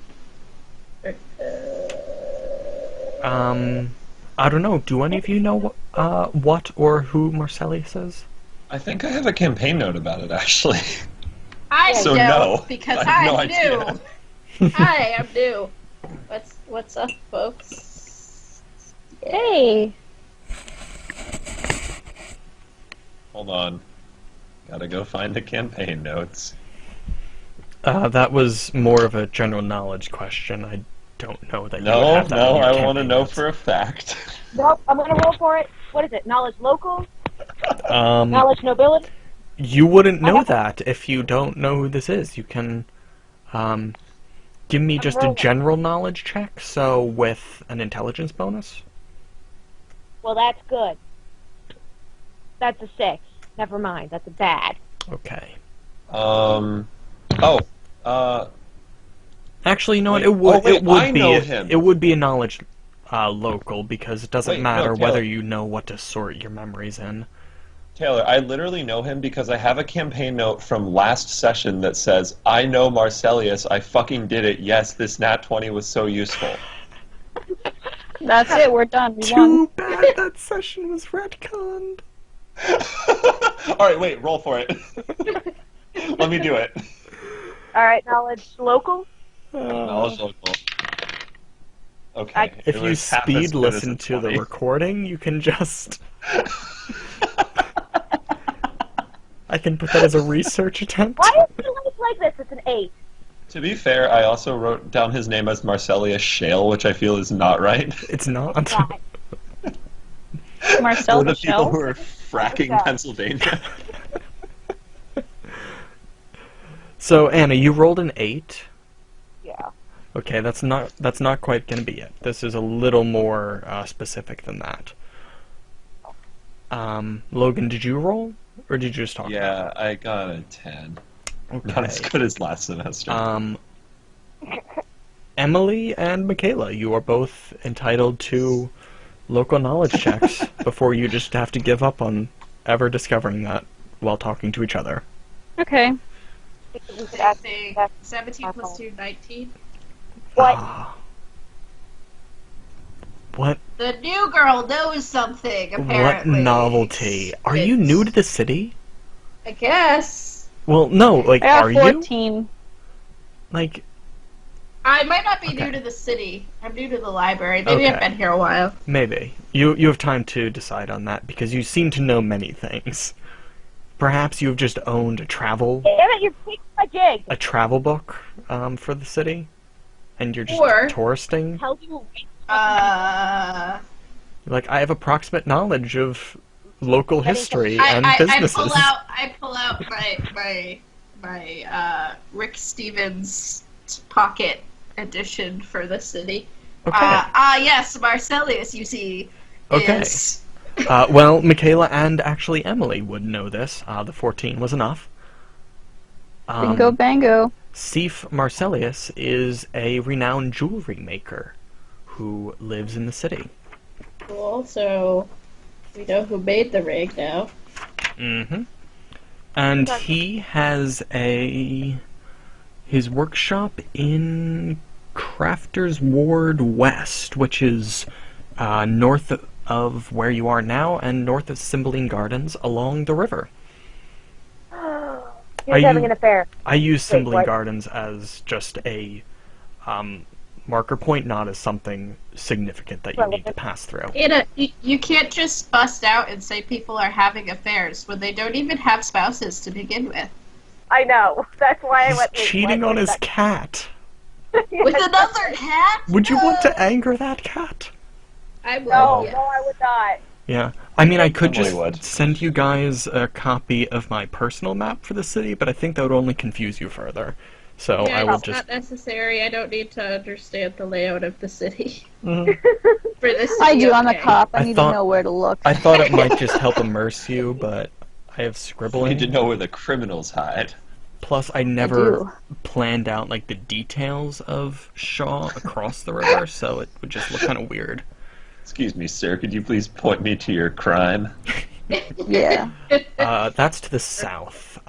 Speaker 1: I don't know. Do any of you know what or who Marcellus is?
Speaker 2: I think I have a campaign note about it, actually.
Speaker 4: I
Speaker 2: So
Speaker 4: don't,
Speaker 2: no,
Speaker 4: because
Speaker 2: I have no
Speaker 4: I'm
Speaker 2: idea.
Speaker 4: new. Hi, I'm new. What's up, folks?
Speaker 5: Hey.
Speaker 2: Hold on. Gotta go find the campaign notes.
Speaker 1: That was more of a general knowledge question. I don't know that you would
Speaker 2: No,
Speaker 1: have that
Speaker 2: no,
Speaker 1: in your
Speaker 2: I want to
Speaker 1: campaign
Speaker 2: know
Speaker 1: notes.
Speaker 2: for a fact.
Speaker 3: Nope, I'm gonna roll for it. What is it? Knowledge local?
Speaker 1: Um,
Speaker 3: Knowledge nobility?
Speaker 1: you wouldn't
Speaker 3: I
Speaker 1: know
Speaker 3: have-
Speaker 1: that if you don't know who this is. You can, give me
Speaker 3: I'm
Speaker 1: just a
Speaker 3: rolling.
Speaker 1: general knowledge check, so with an intelligence bonus.
Speaker 3: Well, that's good. That's a 6. Never mind. That's a bad.
Speaker 1: Okay.
Speaker 2: Oh,
Speaker 1: Actually, you know what?
Speaker 2: Wait,
Speaker 1: It would.
Speaker 2: oh, wait,
Speaker 1: it would
Speaker 2: I
Speaker 1: be.
Speaker 2: know him.
Speaker 1: It would be a knowledge local because it doesn't
Speaker 2: Wait, no,
Speaker 1: matter
Speaker 2: Taylor.
Speaker 1: whether you know what to sort your memories in.
Speaker 2: Taylor, I literally know him because I have a campaign note from last session that says, I know Marcellus, I fucking did it, yes, this nat 20 was so useful.
Speaker 5: That's it. We're done. We
Speaker 1: Too
Speaker 5: won.
Speaker 1: bad that session was retconned.
Speaker 2: Alright, wait, roll for it. Let me do it.
Speaker 3: All right, knowledge local?
Speaker 2: Knowledge local. Okay.
Speaker 1: If
Speaker 2: it
Speaker 1: you
Speaker 2: was half as
Speaker 1: speed
Speaker 2: good as
Speaker 1: listen
Speaker 2: a
Speaker 1: to the
Speaker 2: 20.
Speaker 1: recording, you can just. I can put that as a research attempt.
Speaker 3: Why is it like this? It's an 8.
Speaker 2: To be fair, I also wrote down his name as Marcellius Shale, which I feel is not right.
Speaker 1: It's not.
Speaker 3: It's not.
Speaker 5: Marcel
Speaker 2: For the people
Speaker 5: Michelle?
Speaker 2: who are fracking
Speaker 3: Yeah.
Speaker 2: Pennsylvania.
Speaker 1: So Anna, you rolled an 8.
Speaker 3: Yeah.
Speaker 1: Okay, that's not quite gonna be it. This is a little more specific than that. Logan, did you roll, or did you just talk?
Speaker 2: Yeah, I got a 10.
Speaker 1: About
Speaker 2: Not as
Speaker 1: it? Okay.
Speaker 2: good as last semester.
Speaker 1: Emily and Michaela, you are both entitled to local knowledge checks before you just have to give up on ever discovering that while talking to each other.
Speaker 5: Okay.
Speaker 3: We could
Speaker 4: Same
Speaker 3: ask
Speaker 4: thing.
Speaker 3: that's
Speaker 4: 17 plus 2, 19.
Speaker 3: what?
Speaker 1: Ah. What?
Speaker 4: The new girl knows something,
Speaker 1: What
Speaker 4: apparently.
Speaker 1: novelty? Are you new to the city?
Speaker 4: I guess.
Speaker 1: Well, no. Like,
Speaker 5: I got
Speaker 1: are you?
Speaker 5: 14.
Speaker 1: Like,
Speaker 4: I might not be
Speaker 1: Okay.
Speaker 4: new to the city. I'm new to the library. Maybe I've
Speaker 1: Okay.
Speaker 4: been here a while.
Speaker 1: maybe you have time to decide on that because you seem to know many things. Perhaps you have just owned a travel
Speaker 3: Damn it, you're taking my jig.
Speaker 1: book for the city, and you're just
Speaker 4: Or-
Speaker 1: touristing.
Speaker 3: Tell you.
Speaker 1: Like, I have approximate knowledge of local history and
Speaker 4: I
Speaker 1: businesses.
Speaker 4: pull out my Rick Stevens pocket edition for the city.
Speaker 1: Okay.
Speaker 4: Yes, Marcellus, you see,
Speaker 1: Okay.
Speaker 4: is...
Speaker 1: Well, Michaela and actually Emily would know this. The 14 was enough.
Speaker 5: Bingo bango.
Speaker 1: Sif Marcellius is a renowned jewelry maker who lives in the city.
Speaker 4: Cool, so we know who made the ring now.
Speaker 1: Mm-hmm. And he has his workshop in Crafters Ward West, which is north of where you are now and north of Cymbeline Gardens along the river.
Speaker 3: He's having an affair.
Speaker 1: I use
Speaker 3: Wait,
Speaker 1: Cymbeline
Speaker 3: what?
Speaker 1: Gardens as just a marker point, not as something significant that you
Speaker 3: Well,
Speaker 1: need to pass through.
Speaker 4: You can't just bust out and say people are having affairs when they don't even have spouses to begin with.
Speaker 3: I know. That's why I
Speaker 1: He's
Speaker 3: went.
Speaker 1: cheating on his cat.
Speaker 4: With another cat?
Speaker 1: Would you want to anger that cat?
Speaker 4: I would.
Speaker 3: No,
Speaker 4: yeah.
Speaker 3: no, I would not.
Speaker 1: Yeah. I mean, I could
Speaker 2: Emily
Speaker 1: just
Speaker 2: would.
Speaker 1: send you guys a copy of my personal map for the city, but I think that would only confuse you further. So
Speaker 4: Yeah,
Speaker 1: I will
Speaker 4: it's
Speaker 1: just...
Speaker 4: not necessary. I don't need to understand the layout of the city
Speaker 1: Mhm.
Speaker 4: for this. To
Speaker 5: I
Speaker 4: be
Speaker 5: do. I'm a
Speaker 4: okay.
Speaker 5: cop. I
Speaker 1: I
Speaker 5: need
Speaker 1: thought-
Speaker 5: to know where to look.
Speaker 1: I thought it might just help immerse you, but I have
Speaker 2: We
Speaker 1: scribbling.
Speaker 2: need to know where the criminals hide.
Speaker 1: Plus, I
Speaker 5: do.
Speaker 1: never planned out like the details of Shaw across the river, so it would just look kind of weird.
Speaker 2: Excuse me, sir, could you please point me to your crime?
Speaker 5: Yeah.
Speaker 1: That's to the south.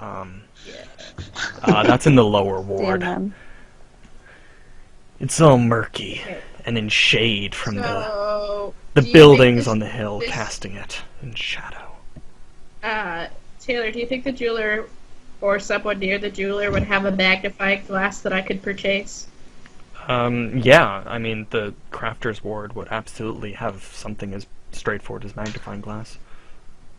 Speaker 1: That's in the lower
Speaker 5: Damn
Speaker 1: ward.
Speaker 5: them.
Speaker 1: It's all murky
Speaker 4: Okay.
Speaker 1: and in shade from
Speaker 4: So,
Speaker 1: the
Speaker 4: do you
Speaker 1: buildings
Speaker 4: think
Speaker 1: on the hill,
Speaker 4: this-
Speaker 1: casting it in shadow.
Speaker 4: Taylor, do you think the jeweler or someone near the jeweler would have a magnifying glass that I could purchase?
Speaker 1: Yeah, I mean, the crafter's ward would absolutely have something as straightforward as magnifying glass.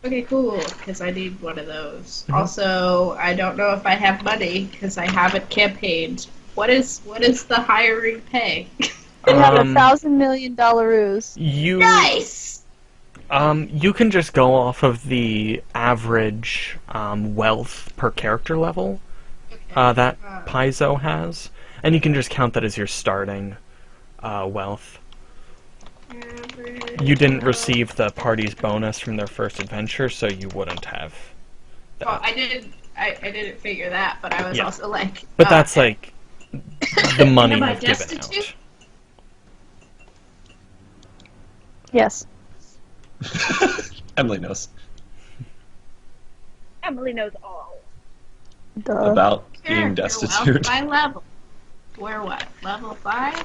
Speaker 4: Okay, cool, because I need one of those.
Speaker 1: Mhm.
Speaker 4: Also, I don't know if I have money because I haven't campaigned. What is the hiring pay?
Speaker 5: We have
Speaker 1: Um,
Speaker 5: $1,000 million ruse.
Speaker 1: You,
Speaker 4: Nice!
Speaker 1: you can just go off of the average wealth per character level that Paizo has, and you can just count that as your starting wealth. You didn't receive the party's bonus from their first adventure, so you wouldn't have that.
Speaker 4: Well, I didn't figure that, but I was
Speaker 1: Yeah.
Speaker 4: also like.
Speaker 1: But that's like the money
Speaker 4: Am I
Speaker 1: I've given
Speaker 4: destitute?
Speaker 1: out.
Speaker 5: Yes.
Speaker 2: Emily knows
Speaker 3: Emily knows all.
Speaker 5: Duh.
Speaker 2: about being
Speaker 4: Character
Speaker 2: destitute.
Speaker 4: wealth by level. We're what? Level 5?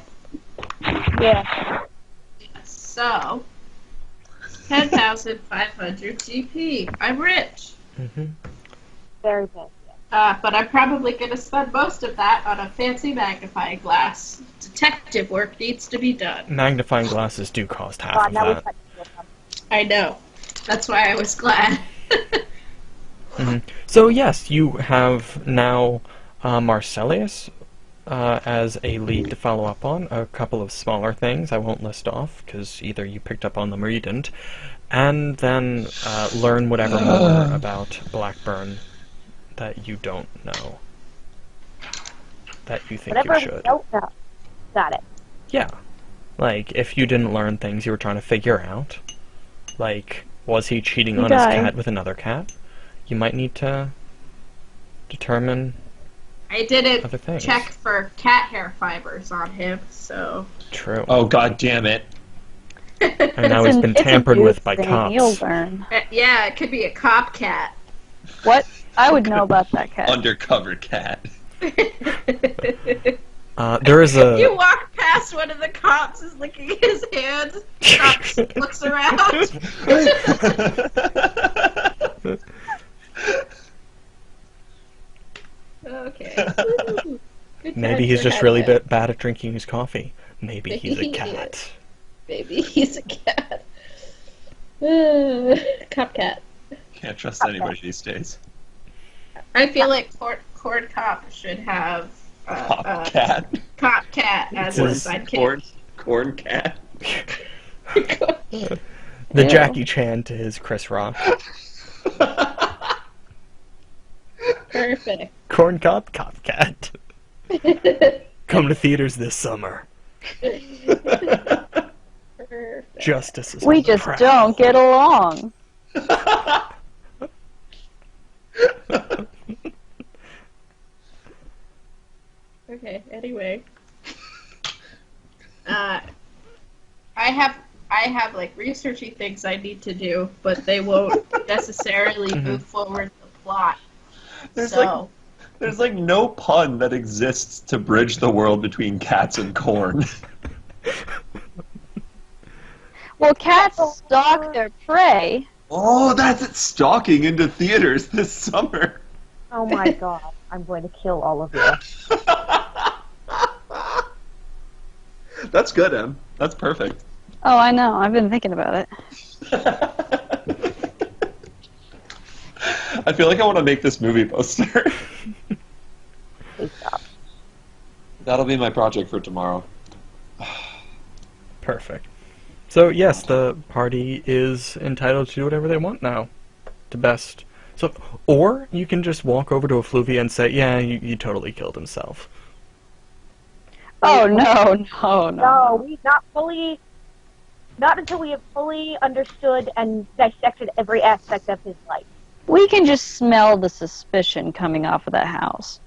Speaker 3: Yeah.
Speaker 4: So, 10,500 GP. I'm rich.
Speaker 1: Hmm.
Speaker 3: Very good.
Speaker 4: But I'm probably going to spend most of that on a fancy magnifying glass. Detective work needs to be done.
Speaker 1: Magnifying glasses do cost half
Speaker 3: God,
Speaker 1: of
Speaker 3: now we're
Speaker 1: that.
Speaker 3: touching with them.
Speaker 4: I know. That's why I was glad.
Speaker 1: So yes, you have now Marcellus as a lead to follow up on. A couple of smaller things I won't list off, because either you picked up on them or you didn't. And then learn whatever more about Blackburn that you don't know. That you think
Speaker 3: Whatever
Speaker 1: you
Speaker 3: we
Speaker 1: should.
Speaker 3: don't know. Got it.
Speaker 1: Yeah. Like, if you didn't learn things you were trying to figure out, like, was he cheating on his
Speaker 5: died.
Speaker 1: cat with another cat? You might need to determine
Speaker 4: I didn't
Speaker 1: other things.
Speaker 4: check for cat hair fibers on him, so.
Speaker 1: True.
Speaker 2: Oh, god damn it.
Speaker 1: And now he's been
Speaker 5: It's a
Speaker 1: tampered
Speaker 5: dude
Speaker 1: with by
Speaker 5: thing. You'll
Speaker 1: cops.
Speaker 5: learn.
Speaker 4: Yeah, it could be a cop cat.
Speaker 5: What? I would know about that cat.
Speaker 2: Undercover cat.
Speaker 1: There is
Speaker 4: You
Speaker 1: a...
Speaker 4: walk past one of the cops is licking his hands. Cops looks around. Okay. Ooh, good
Speaker 1: Maybe
Speaker 4: times
Speaker 1: he's
Speaker 4: we're
Speaker 1: just
Speaker 4: having
Speaker 1: really
Speaker 4: there.
Speaker 1: bad at drinking his coffee. Maybe he's a cat.
Speaker 4: Maybe he's a cat. Cop cat.
Speaker 2: Can't trust anybody these days.
Speaker 4: I feel like Cord Cop should have
Speaker 2: Pop cat.
Speaker 4: Cop Cat as his sidekick.
Speaker 2: Corn cat.
Speaker 1: The
Speaker 5: Ew.
Speaker 1: Jackie Chan to his Chris Rock.
Speaker 4: Perfect.
Speaker 1: Corn Cop, Cop Cat. Come to theaters this summer.
Speaker 4: Perfect.
Speaker 1: Justice is
Speaker 5: We
Speaker 1: on the
Speaker 5: just
Speaker 1: prowl.
Speaker 5: don't get along.
Speaker 4: Okay, anyway. I have like researchy things I need to do, but they won't necessarily move forward the plot.
Speaker 2: There's
Speaker 4: So
Speaker 2: There's like no pun that exists to bridge the world between cats and corn.
Speaker 5: Well, cats stalk their prey.
Speaker 2: Oh, that's it. Stalking into theaters this summer.
Speaker 3: Oh my god, I'm going to kill all of you.
Speaker 2: That's good, Em. That's perfect.
Speaker 5: Oh, I know. I've been thinking about it.
Speaker 2: I feel like I want to make this movie poster.
Speaker 3: Please stop.
Speaker 2: That'll be my project for tomorrow.
Speaker 1: Perfect. So yes, the party is entitled to do whatever they want now. To best. So, or you can just walk over to Effluvia and say, "Yeah, you totally killed himself."
Speaker 5: Oh, no.
Speaker 3: No, not until we have fully understood and dissected every aspect of his life.
Speaker 5: We can just smell the suspicion coming off of that house.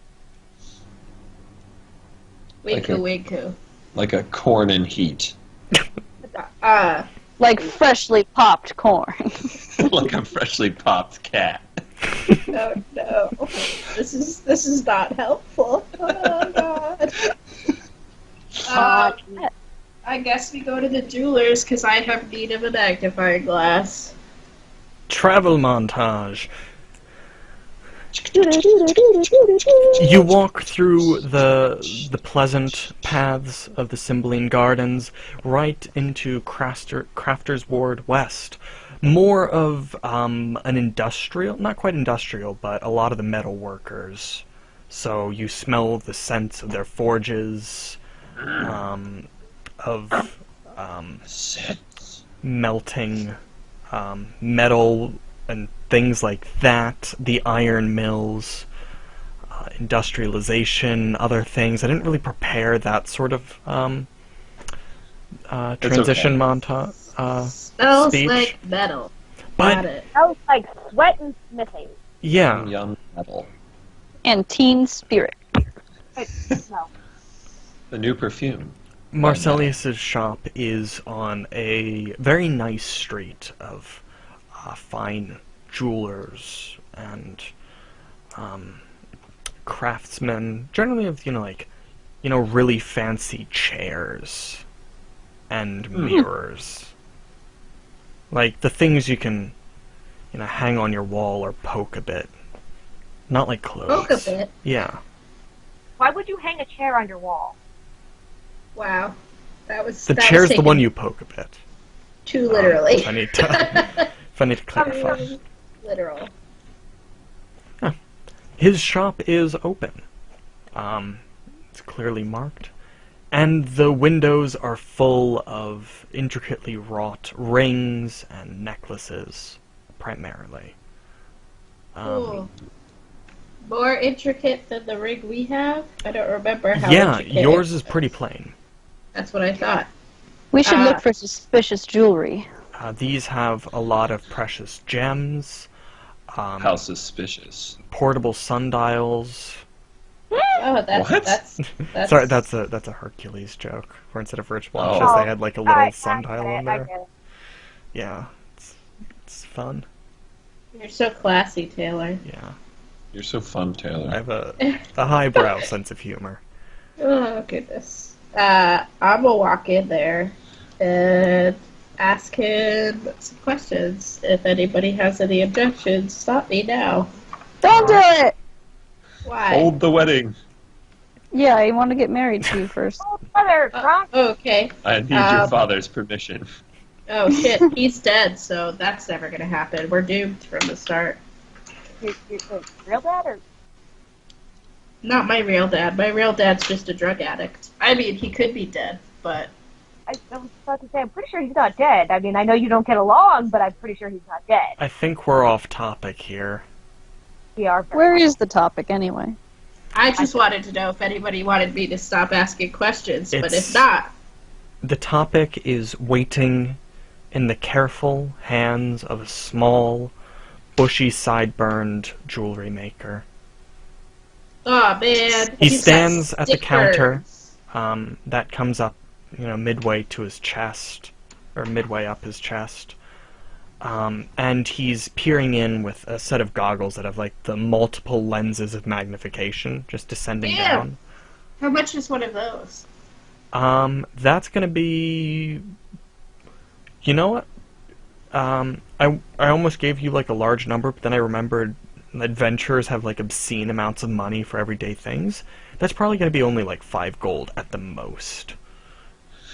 Speaker 4: winku winku.
Speaker 2: Like a corn in heat.
Speaker 5: Like freshly popped corn.
Speaker 2: Like a freshly popped cat.
Speaker 4: Oh no. This is not helpful. Oh god. I guess we go to the jeweler's because I have need of a magnifying glass.
Speaker 1: Travel montage. You walk through the pleasant paths of the Cymbeline Gardens right into Crafter's Ward West. More of an industrial, not quite industrial, but a lot of the metal workers. So you smell the scents of their forges, of melting metal and things like that, the iron mills, industrialization, other things. I didn't really prepare that sort of transition montage
Speaker 4: Smells
Speaker 1: speech.
Speaker 4: like metal.
Speaker 1: But
Speaker 4: Got it.
Speaker 3: Smells like sweat and smithing.
Speaker 1: yeah,
Speaker 2: Young metal.
Speaker 5: And teen spirit.
Speaker 3: No.
Speaker 2: The new perfume.
Speaker 1: Marcellius's shop is on a very nice street of fine jewelers and craftsmen, generally of really fancy chairs and mirrors, like the things you can hang on your wall or poke a bit, not like clothes.
Speaker 4: Poke a bit?
Speaker 1: Yeah.
Speaker 3: Why would you hang a chair on your wall?
Speaker 4: Wow.
Speaker 1: The
Speaker 4: That
Speaker 1: chair's
Speaker 4: was
Speaker 1: the one
Speaker 4: taken
Speaker 1: you poke a bit.
Speaker 4: too literally.
Speaker 1: If I need to clarify.
Speaker 4: Literal.
Speaker 1: His shop is open. It's clearly marked. And the windows are full of intricately wrought rings and necklaces, primarily.
Speaker 4: Cool. More intricate than the rig we have? I don't remember how
Speaker 1: Yeah,
Speaker 4: intricate
Speaker 1: yours
Speaker 4: it
Speaker 1: is pretty plain.
Speaker 4: That's what I thought.
Speaker 5: We should look for suspicious jewelry.
Speaker 1: These have a lot of precious gems,
Speaker 2: How suspicious.
Speaker 1: portable sundials.
Speaker 4: Oh, that's
Speaker 2: What?
Speaker 4: that's
Speaker 1: Sorry, that's a Hercules joke. Where instead of wristwatches,
Speaker 2: Oh.
Speaker 1: they had like a little sundial on
Speaker 3: I
Speaker 1: there.
Speaker 3: get it.
Speaker 1: Yeah, it's fun.
Speaker 4: You're so classy, Taylor.
Speaker 1: Yeah,
Speaker 2: You're so fun, Taylor.
Speaker 1: I have a highbrow sense of humor.
Speaker 4: Oh goodness. I'm gonna walk in there and ask him some questions. If anybody has any objections, stop me now.
Speaker 5: Don't do it!
Speaker 4: Why?
Speaker 2: Hold the wedding.
Speaker 5: Yeah, I want to get married to you first.
Speaker 3: Oh, mother, drunk.
Speaker 4: Okay.
Speaker 2: I need your father's permission.
Speaker 4: Oh shit, he's dead, so that's never gonna happen. We're doomed from the start.
Speaker 3: Your real dad or?
Speaker 4: Not my real dad. My real dad's just a drug addict. I mean, he could be dead, but
Speaker 3: I was about to say, I'm pretty sure he's not dead. I mean, I know you don't get along, but I'm pretty sure he's not dead.
Speaker 1: I think we're off topic here.
Speaker 3: We are.
Speaker 5: Where is the topic anyway?
Speaker 4: I just wanted to know if anybody wanted me to stop asking questions, but
Speaker 1: It's-
Speaker 4: if not,
Speaker 1: The topic is waiting in the careful hands of a small, bushy, sideburn jewelry maker.
Speaker 4: oh man.
Speaker 1: He
Speaker 4: he's got
Speaker 1: stands at the
Speaker 4: stickers.
Speaker 1: counter. That comes up, midway to his chest, or midway up his chest. And he's peering in with a set of goggles that have, like, the multiple lenses of magnification just descending
Speaker 4: Damn.
Speaker 1: down.
Speaker 4: How much is one of those?
Speaker 1: That's gonna be... You know what? I almost gave you, like, a large number, but then I remembered adventurers have, like, obscene amounts of money for everyday things. That's probably gonna be only, like, 5 gold at the most.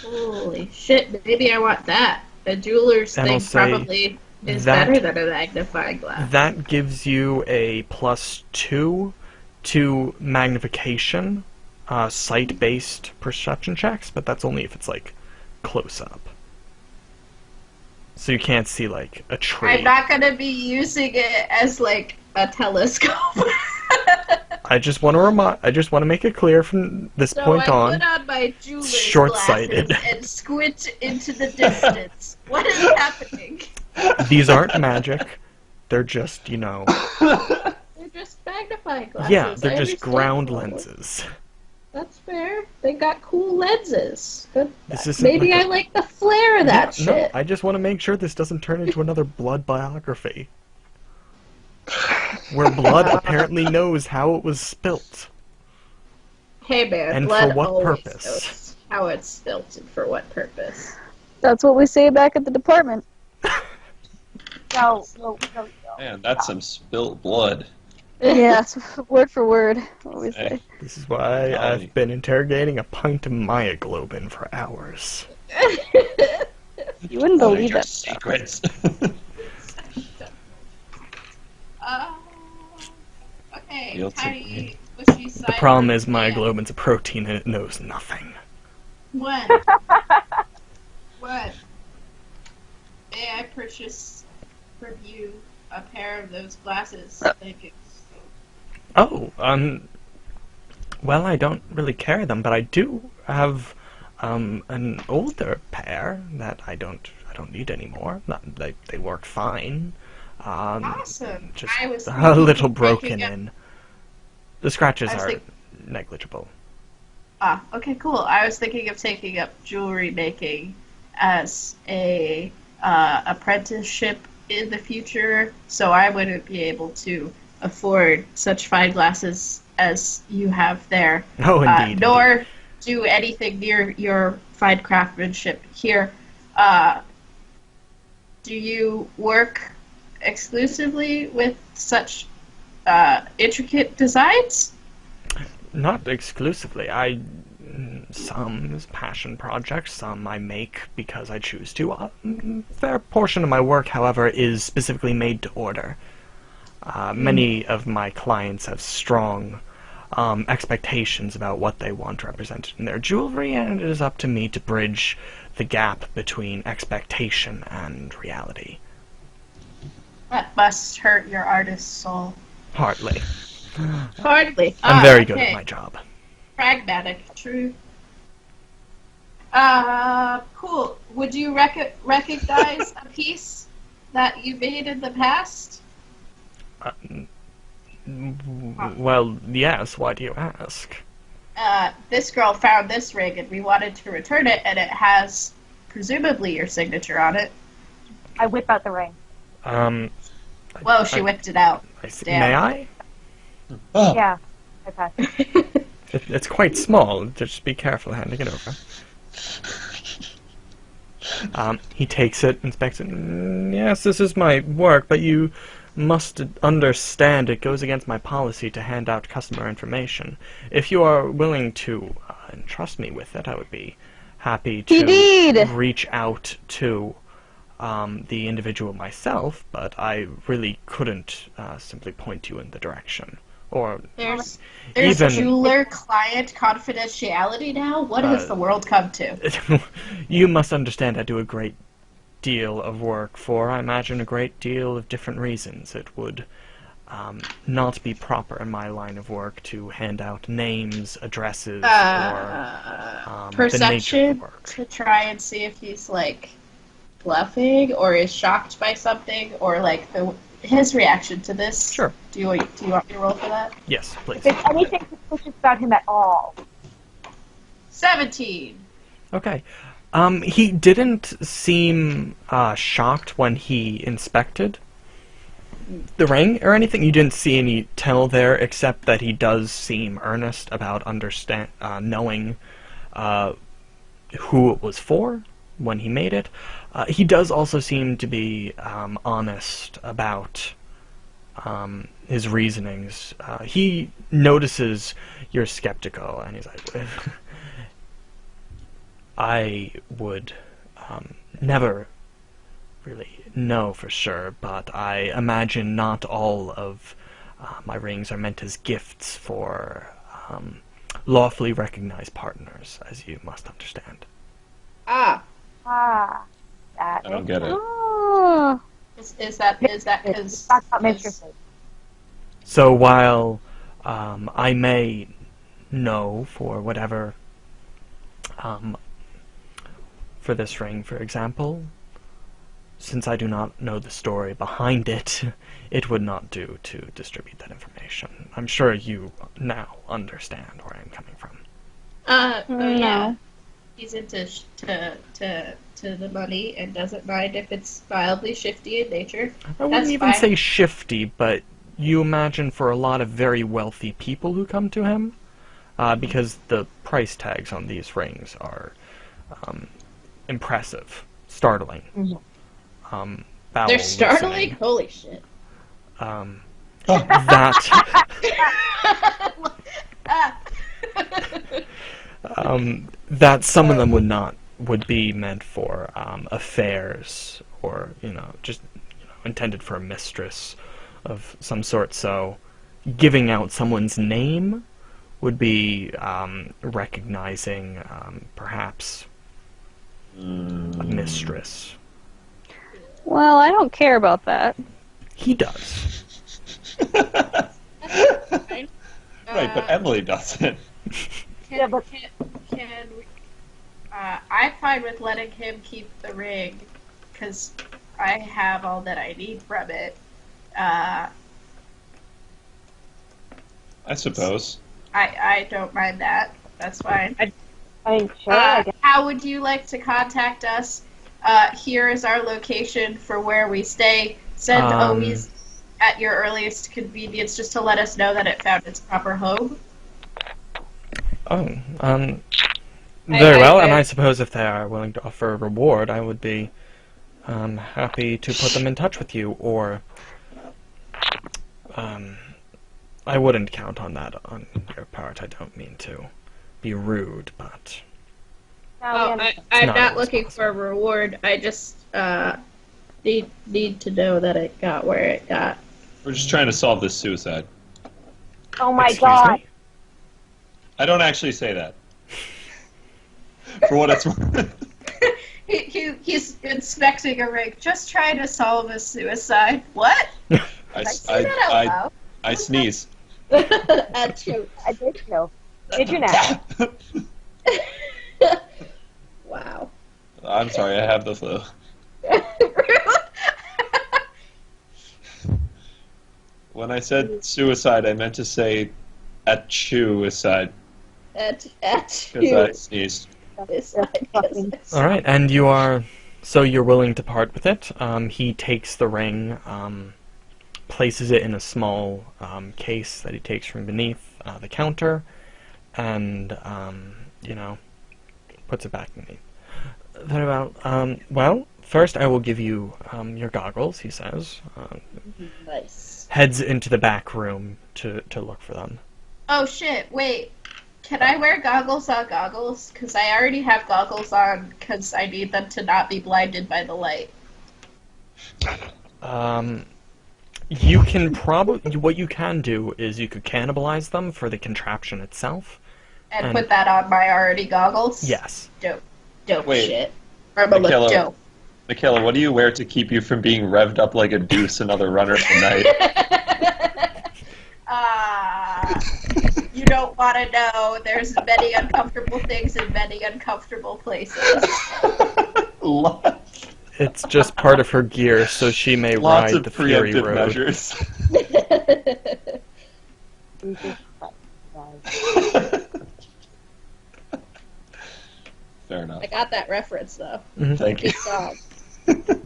Speaker 4: Holy shit, maybe I want that. A jeweler's
Speaker 1: And
Speaker 4: thing
Speaker 1: I'll say
Speaker 4: probably is
Speaker 1: that-
Speaker 4: better than a magnifying glass.
Speaker 1: That gives you a +2 to magnification, sight-based perception checks, but that's only if it's, like, close up. So you can't see, like, a tree.
Speaker 4: I'm not gonna be using it as like a telescope.
Speaker 1: I just want to make it clear from this
Speaker 4: So
Speaker 1: point
Speaker 4: I
Speaker 1: on.
Speaker 4: put on my jeweler's
Speaker 1: Short-sighted.
Speaker 4: glasses and squint into the distance. What is happening?
Speaker 1: These aren't magic. They're just,
Speaker 4: They're just magnifying glasses.
Speaker 1: yeah, they're
Speaker 4: I
Speaker 1: just
Speaker 4: understand
Speaker 1: ground
Speaker 4: that.
Speaker 1: lenses.
Speaker 4: That's fair. They got cool lenses.
Speaker 1: Maybe
Speaker 4: I like the flare of that shit.
Speaker 1: No, I just want to make sure this doesn't turn into another blood biography. Where blood apparently knows how it was spilt.
Speaker 4: Hey man,
Speaker 1: and
Speaker 4: blood
Speaker 1: for what
Speaker 4: always
Speaker 1: purpose?
Speaker 4: knows how it's spilt and for what purpose.
Speaker 5: That's what we say back at the department.
Speaker 3: No.
Speaker 2: Man, that's some spilt blood.
Speaker 5: Yes, word for word, what we say.
Speaker 1: This is why I've been interrogating a pint of myoglobin for hours.
Speaker 5: You wouldn't believe that.
Speaker 2: Secrets.
Speaker 4: Okay,
Speaker 2: Guilty.
Speaker 4: Tiny,
Speaker 1: The problem is myoglobin's a protein and it knows nothing.
Speaker 4: What? What? May I purchase from you a pair of those glasses? Thank you.
Speaker 1: Oh, well, I don't really carry them, but I do have an older pair that I don't need anymore. They work fine.
Speaker 4: Awesome.
Speaker 1: Just
Speaker 4: I was
Speaker 1: a little
Speaker 4: thinking of
Speaker 1: broken
Speaker 4: breaking up-
Speaker 1: in. The scratches
Speaker 4: I was
Speaker 1: are negligible.
Speaker 4: Okay, cool. I was thinking of taking up jewelry making as a apprenticeship in the future, so I wouldn't be able to afford such fine glasses as you have there.
Speaker 1: Oh, indeed.
Speaker 4: Nor do anything near your fine craftsmanship here. Do you work exclusively with such intricate designs?
Speaker 1: Not exclusively. Some is passion projects, some I make because I choose to. A fair portion of my work, however, is specifically made to order. Many of my clients have strong expectations about what they want represented in their jewelry, and it is up to me to bridge the gap between expectation and reality.
Speaker 4: That must hurt your artist's soul.
Speaker 1: Hardly.
Speaker 4: Hardly.
Speaker 1: I'm very good at my job.
Speaker 4: Pragmatic, true. Cool. Would you recognize a piece that you made in the past?
Speaker 1: Well, yes, why do you ask?
Speaker 4: This girl found this ring and we wanted to return it, and it has presumably your signature on it.
Speaker 3: I whip out the ring.
Speaker 4: Whoa, she whipped it out. Damn.
Speaker 1: May I?
Speaker 2: Oh.
Speaker 3: Yeah. Okay.
Speaker 1: It's quite small. Just be careful handing it over. He takes it, inspects it. Yes, this is my work, but you must understand it goes against my policy to hand out customer information. If you are willing to entrust me with it, I would be happy to reach out to the individual myself, but I really couldn't simply point you in the direction. Or
Speaker 4: there's
Speaker 1: even
Speaker 4: jeweler-client confidentiality now? What has the world come to?
Speaker 1: You must understand I do a great deal of work for, I imagine, a great deal of different reasons. It would not be proper in my line of work to hand out names, addresses, or
Speaker 4: perception
Speaker 1: the nature of work.
Speaker 4: To try and see if he's like bluffing or is shocked by something, or like his reaction to this.
Speaker 1: Sure.
Speaker 4: Do you want me to roll for that?
Speaker 1: Yes, please.
Speaker 3: If there's anything suspicious about him at all.
Speaker 4: 17.
Speaker 1: Okay. He didn't seem shocked when he inspected the ring or anything. You didn't see any tell there, except that he does seem earnest about knowing who it was for when he made it. He does also seem to be honest about his reasonings. He notices you're skeptical, and he's like, I would never really know for sure, but I imagine not all of my rings are meant as gifts for lawfully recognized partners, as you must understand.
Speaker 4: That
Speaker 2: I don't get it.
Speaker 5: Oh.
Speaker 4: is that because
Speaker 3: Talk about mistresses.
Speaker 1: So while I may know for whatever, for this ring, for example, since I do not know the story behind it, it would not do to distribute that information. I'm sure you now understand where I'm coming from.
Speaker 4: Yeah. He's into to the money and doesn't mind if it's mildly shifty in nature.
Speaker 1: I wouldn't even say shifty, but you imagine for a lot of very wealthy people who come to him, because the price tags on these rings are impressive, startling.
Speaker 4: They're startling? Holy shit.
Speaker 1: That some of them would be meant for affairs, or just intended for a mistress of some sort. So giving out someone's name would be recognizing perhaps a mistress.
Speaker 5: Well, I don't care about that.
Speaker 1: He does.
Speaker 2: Right, but Emily doesn't.
Speaker 4: Can we, I'm fine with letting him keep the ring, because I have all that I need from it.
Speaker 2: I suppose.
Speaker 4: I don't mind that. That's fine.
Speaker 3: I'm sure.
Speaker 4: How would you like to contact us? Here is our location for where we stay. Send always at your earliest convenience, just to let us know that it found its proper home.
Speaker 1: Very well, and I suppose if they are willing to offer a reward, I would be happy to put them in touch with you, or I wouldn't count on that on your part. I don't mean to be rude, but...
Speaker 4: I'm not looking for a reward. I just need to know that it got where it got.
Speaker 2: We're just trying to solve this suicide.
Speaker 3: Oh my god.
Speaker 1: Me?
Speaker 2: I don't actually say that. For what it's worth.
Speaker 4: He's inspecting a rig, just trying to solve a suicide. What?
Speaker 2: I sneeze.
Speaker 3: Achoo. I did know. Did you now?
Speaker 4: Wow.
Speaker 2: I'm sorry, I have the flu. When I said suicide, I meant to say achoo-icide. Because I sneezed.
Speaker 1: All right, and you're willing to part with it. He takes the ring, places it in a small case that he takes from beneath the counter, and puts it back beneath. Then well, first I will give you your goggles, he says.
Speaker 4: Nice.
Speaker 1: Heads into the back room to look for them.
Speaker 4: Oh shit, wait. Can I wear goggles on goggles? Because I already have goggles on because I need them to not be blinded by the light.
Speaker 1: You can probably... What you can do is you could cannibalize them for the contraption itself.
Speaker 4: And put that on my already goggles?
Speaker 1: Yes.
Speaker 4: Dope
Speaker 2: Wait,
Speaker 4: shit. I'm a look dope.
Speaker 2: Michaela, what do you wear to keep you from being revved up like a deuce another runner tonight?
Speaker 4: You don't want to know. There's many uncomfortable things in many uncomfortable places.
Speaker 1: It's just part of her gear, so she may ride the Fury Road.
Speaker 2: Measures. Fair enough.
Speaker 4: I got that reference, though.
Speaker 1: Mm-hmm.
Speaker 2: Thank you.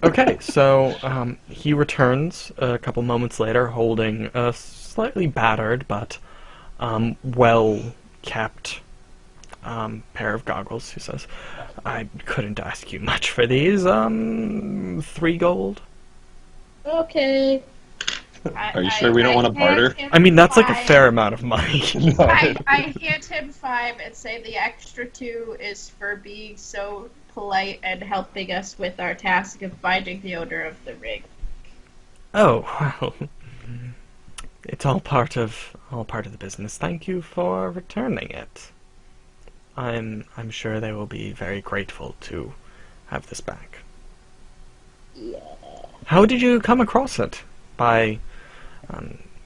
Speaker 1: Okay, so he returns a couple moments later holding a slightly battered but well-kept pair of goggles. He says, I couldn't ask you much for these. 3 gold.
Speaker 4: Okay.
Speaker 2: Are you sure we don't want to barter?
Speaker 1: I mean, that's like a fair amount of money.
Speaker 4: I hand him 5 and say the extra 2 is for being so polite and helping us with our task of finding the owner of the ring.
Speaker 1: Oh, well, it's all part of the business. Thank you for returning it. I'm sure they will be very grateful to have this back.
Speaker 4: Yeah.
Speaker 1: How did you come across it? By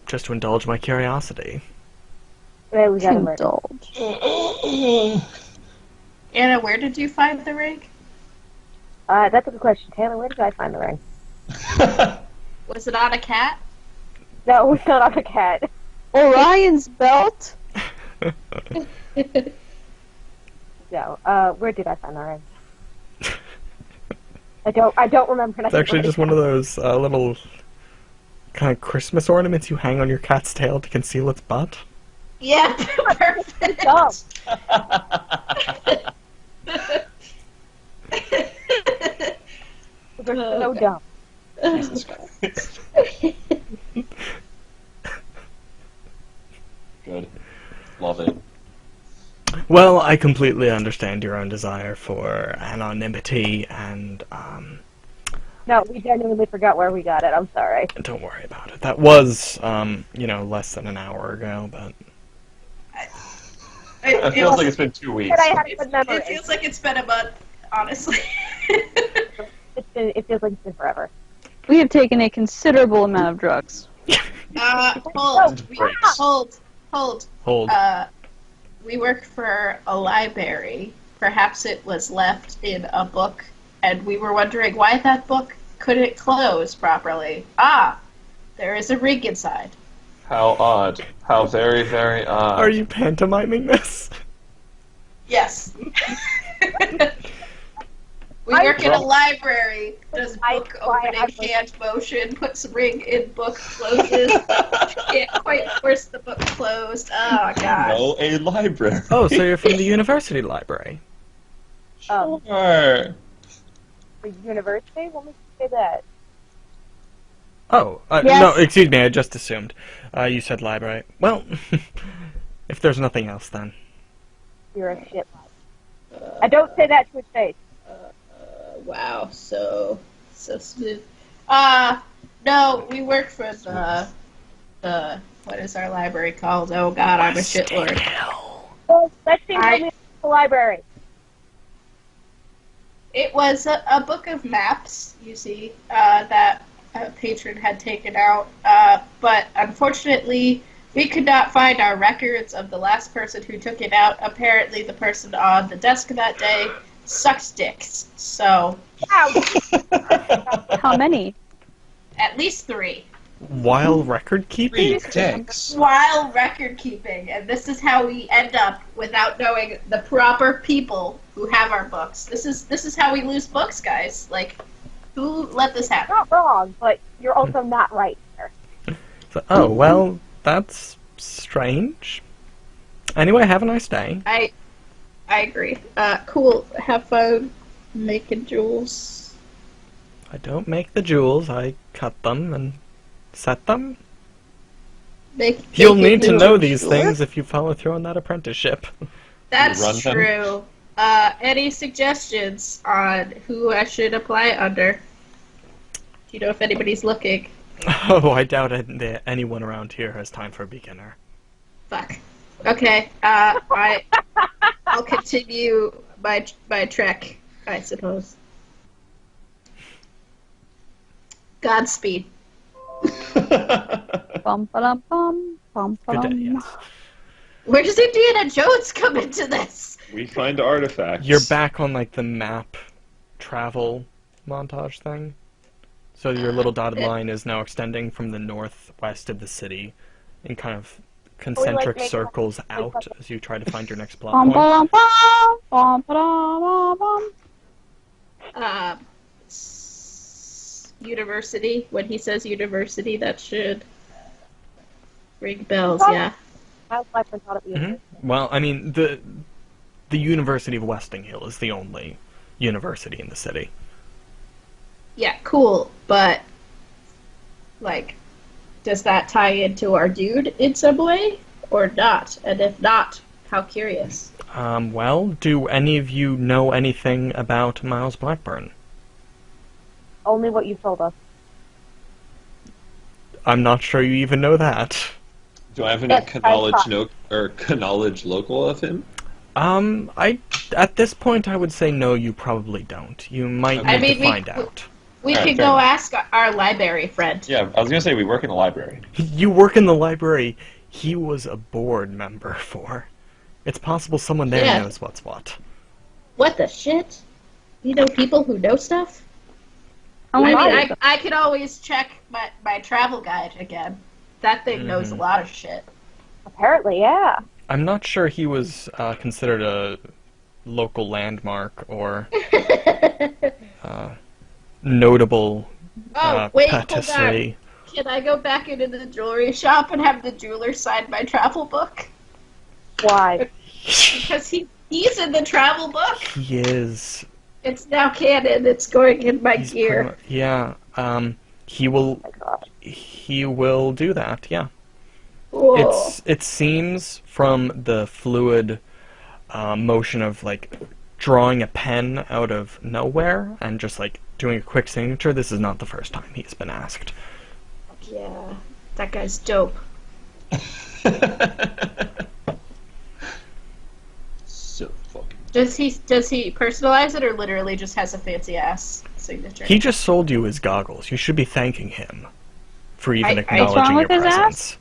Speaker 1: just to indulge my curiosity.
Speaker 3: Well, we gotta
Speaker 5: Indulge.
Speaker 4: Anna, where did you find the ring?
Speaker 3: That's a good question. Taylor, where did I find the ring?
Speaker 4: Was it on a cat?
Speaker 3: No, it's not on a cat.
Speaker 5: Orion's belt?
Speaker 3: So, where did I find the ring? I don't remember.
Speaker 1: It's actually just one of those little kind of Christmas ornaments you hang on your cat's tail to conceal its butt.
Speaker 4: Yeah, perfect.
Speaker 3: Dumb. They're so dumb.
Speaker 2: Jesus Christ. Good. Love it.
Speaker 1: Well, I completely understand your own desire for anonymity, and
Speaker 3: No, we genuinely forgot where we got it. I'm sorry.
Speaker 1: don't worry about it. That was, less than an hour ago, but
Speaker 2: It feels like it's been 2 weeks.
Speaker 3: But I had a good memory.
Speaker 4: It feels like it's been a month, honestly.
Speaker 3: It feels like it's been forever.
Speaker 5: We have taken a considerable amount of drugs.
Speaker 4: Hold.
Speaker 2: Breaks.
Speaker 4: Hold.
Speaker 1: hold.
Speaker 4: We work for a library. Perhaps it was left in a book, and we were wondering why that book couldn't close properly. Ah, there is a ring inside.
Speaker 2: How odd. How very, very odd.
Speaker 1: Are you pantomiming this?
Speaker 4: Yes. We work in a library. Does book opening hand motion, puts ring in book, closes. Can't quite force the book closed. Oh gosh.
Speaker 2: No, a library.
Speaker 1: Oh, so you're from the university library.
Speaker 2: Sure.
Speaker 3: The university? When we say that?
Speaker 1: Oh,
Speaker 5: Yes.
Speaker 1: no, excuse me, I just assumed. You said library. Well, if there's nothing else then.
Speaker 3: You're a shit. I don't say that to his face.
Speaker 4: Wow, so smooth. No, we work for the what is our library called? Oh God, I'm a shitlord.
Speaker 3: Well, let's see the library.
Speaker 4: It was a book of maps, you see, that a patron had taken out, but unfortunately we could not find our records of the last person who took it out. Apparently the person on the desk that day sucks dicks, so
Speaker 5: How many?
Speaker 4: at least 3.
Speaker 1: While record keeping?
Speaker 2: 3 dicks.
Speaker 4: While record keeping, and this is how we end up without knowing the proper people who have our books. This is how we lose books, guys. Like, who let this happen?
Speaker 3: Not wrong, but you're also not right there.
Speaker 1: So, oh, well, that's strange. Anyway, have a nice day.
Speaker 4: I agree. Cool. Have fun making jewels.
Speaker 1: I don't make the jewels, I cut them and set them. You'll need to know these things if you follow through on that apprenticeship.
Speaker 2: You run
Speaker 4: That's
Speaker 2: them?
Speaker 4: true. Any suggestions on who I should apply under? Do you know if anybody's looking?
Speaker 1: Oh, I doubt anyone around here has time for a beginner.
Speaker 4: Fuck. Okay. I'll continue my trek, I suppose. Godspeed.
Speaker 5: Bum ba bum bum
Speaker 1: Good day,
Speaker 5: ba
Speaker 1: yes.
Speaker 4: Where does Indiana Jones come into this?
Speaker 2: We find artifacts.
Speaker 1: You're back on, like, the map travel montage thing. So your little dotted line is now extending from the northwest of the city in kind of concentric
Speaker 3: make
Speaker 1: circles out as you try to find your next plot
Speaker 5: Bum
Speaker 1: point.
Speaker 5: bum bum bum.
Speaker 4: University. When he says university, that should ring bells, yeah.
Speaker 3: Miles Blackburn taught at the
Speaker 1: Mhm.
Speaker 3: university.
Speaker 1: Well, I mean, the University of Westing Hill is the only university in the city.
Speaker 4: Yeah, cool, but, like, does that tie into our dude in some way? Or not? And if not, how curious.
Speaker 1: Well, do any of you know anything about Miles Blackburn?
Speaker 3: Only what you told us.
Speaker 1: I'm not sure you even know that.
Speaker 2: Do I have any
Speaker 3: Yes,
Speaker 2: knowledge local of him?
Speaker 1: At this point, I would say no, you probably don't. You might
Speaker 2: I
Speaker 1: need
Speaker 4: mean,
Speaker 1: to find out.
Speaker 4: We
Speaker 2: Alright,
Speaker 4: could
Speaker 2: fair
Speaker 4: go
Speaker 2: enough.
Speaker 4: ask our library friend.
Speaker 2: Yeah, I was gonna say we work in a library.
Speaker 1: You work in the library he was a board member for. It's possible someone there
Speaker 4: Yeah.
Speaker 1: knows what's what.
Speaker 4: What the shit? You know people who know stuff?
Speaker 5: Oh
Speaker 4: I
Speaker 5: my
Speaker 4: mean,
Speaker 5: God.
Speaker 4: I could always check my travel guide again. That thing knows a
Speaker 1: Mhm.
Speaker 4: lot of shit.
Speaker 3: Apparently, yeah.
Speaker 1: I'm not sure he was considered a local landmark or notable
Speaker 4: wait, hold on.
Speaker 1: patisserie.
Speaker 4: Can I go back into the jewelry shop and have the jeweler sign my travel book?
Speaker 3: Why?
Speaker 4: Because he's in the travel book.
Speaker 1: He is.
Speaker 4: It's now canon. It's going in my
Speaker 1: He's
Speaker 4: gear.
Speaker 1: yeah. He will. He will do that. Yeah.
Speaker 4: Cool.
Speaker 1: It seems from the fluid motion of like drawing a pen out of nowhere and just like doing a quick signature. This is not the first time he's been asked.
Speaker 4: Yeah, that guy's dope.
Speaker 2: So fucking.
Speaker 4: Does he personalize it or literally just has a fancy ass signature?
Speaker 1: He just sold you his goggles. You should be thanking him for even
Speaker 4: What's
Speaker 1: acknowledging
Speaker 5: wrong
Speaker 1: your
Speaker 5: with his
Speaker 1: presence.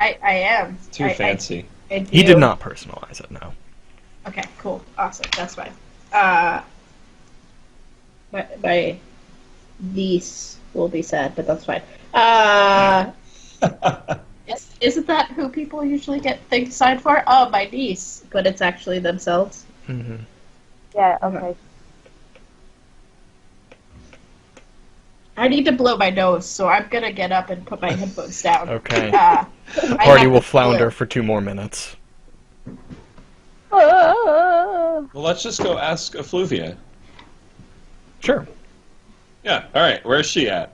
Speaker 4: I am.
Speaker 2: Too fancy.
Speaker 4: I
Speaker 1: He
Speaker 4: do.
Speaker 1: did not personalize it. No.
Speaker 4: Okay, cool, awesome. That's fine. My niece will be sad, but that's fine. Isn't that who people usually get things signed for? Oh, my niece, but it's actually themselves.
Speaker 1: Mm-hmm.
Speaker 3: Yeah, okay.
Speaker 4: I need to blow my nose, so I'm gonna get up and put my headphones down.
Speaker 1: Okay.
Speaker 4: The
Speaker 1: The party will flounder for 2 more minutes.
Speaker 5: Oh.
Speaker 2: Well, let's just go ask Effluvia.
Speaker 1: Sure.
Speaker 2: Yeah, alright, where's she at?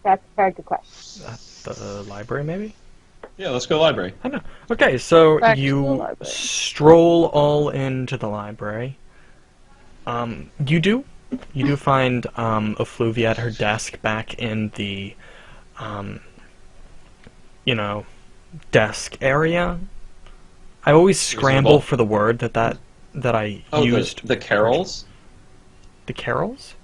Speaker 3: That's a very good question.
Speaker 1: At the library, maybe?
Speaker 2: Yeah, let's go library.
Speaker 1: I don't know. Okay, so
Speaker 5: Back to the
Speaker 1: you
Speaker 5: library.
Speaker 1: stroll all into the library. You do find Effluvia at her desk back in the, desk area. I always scramble
Speaker 2: Reasonable.
Speaker 1: for the word that I
Speaker 2: Oh,
Speaker 1: used.
Speaker 2: the Carols?
Speaker 1: The Carols?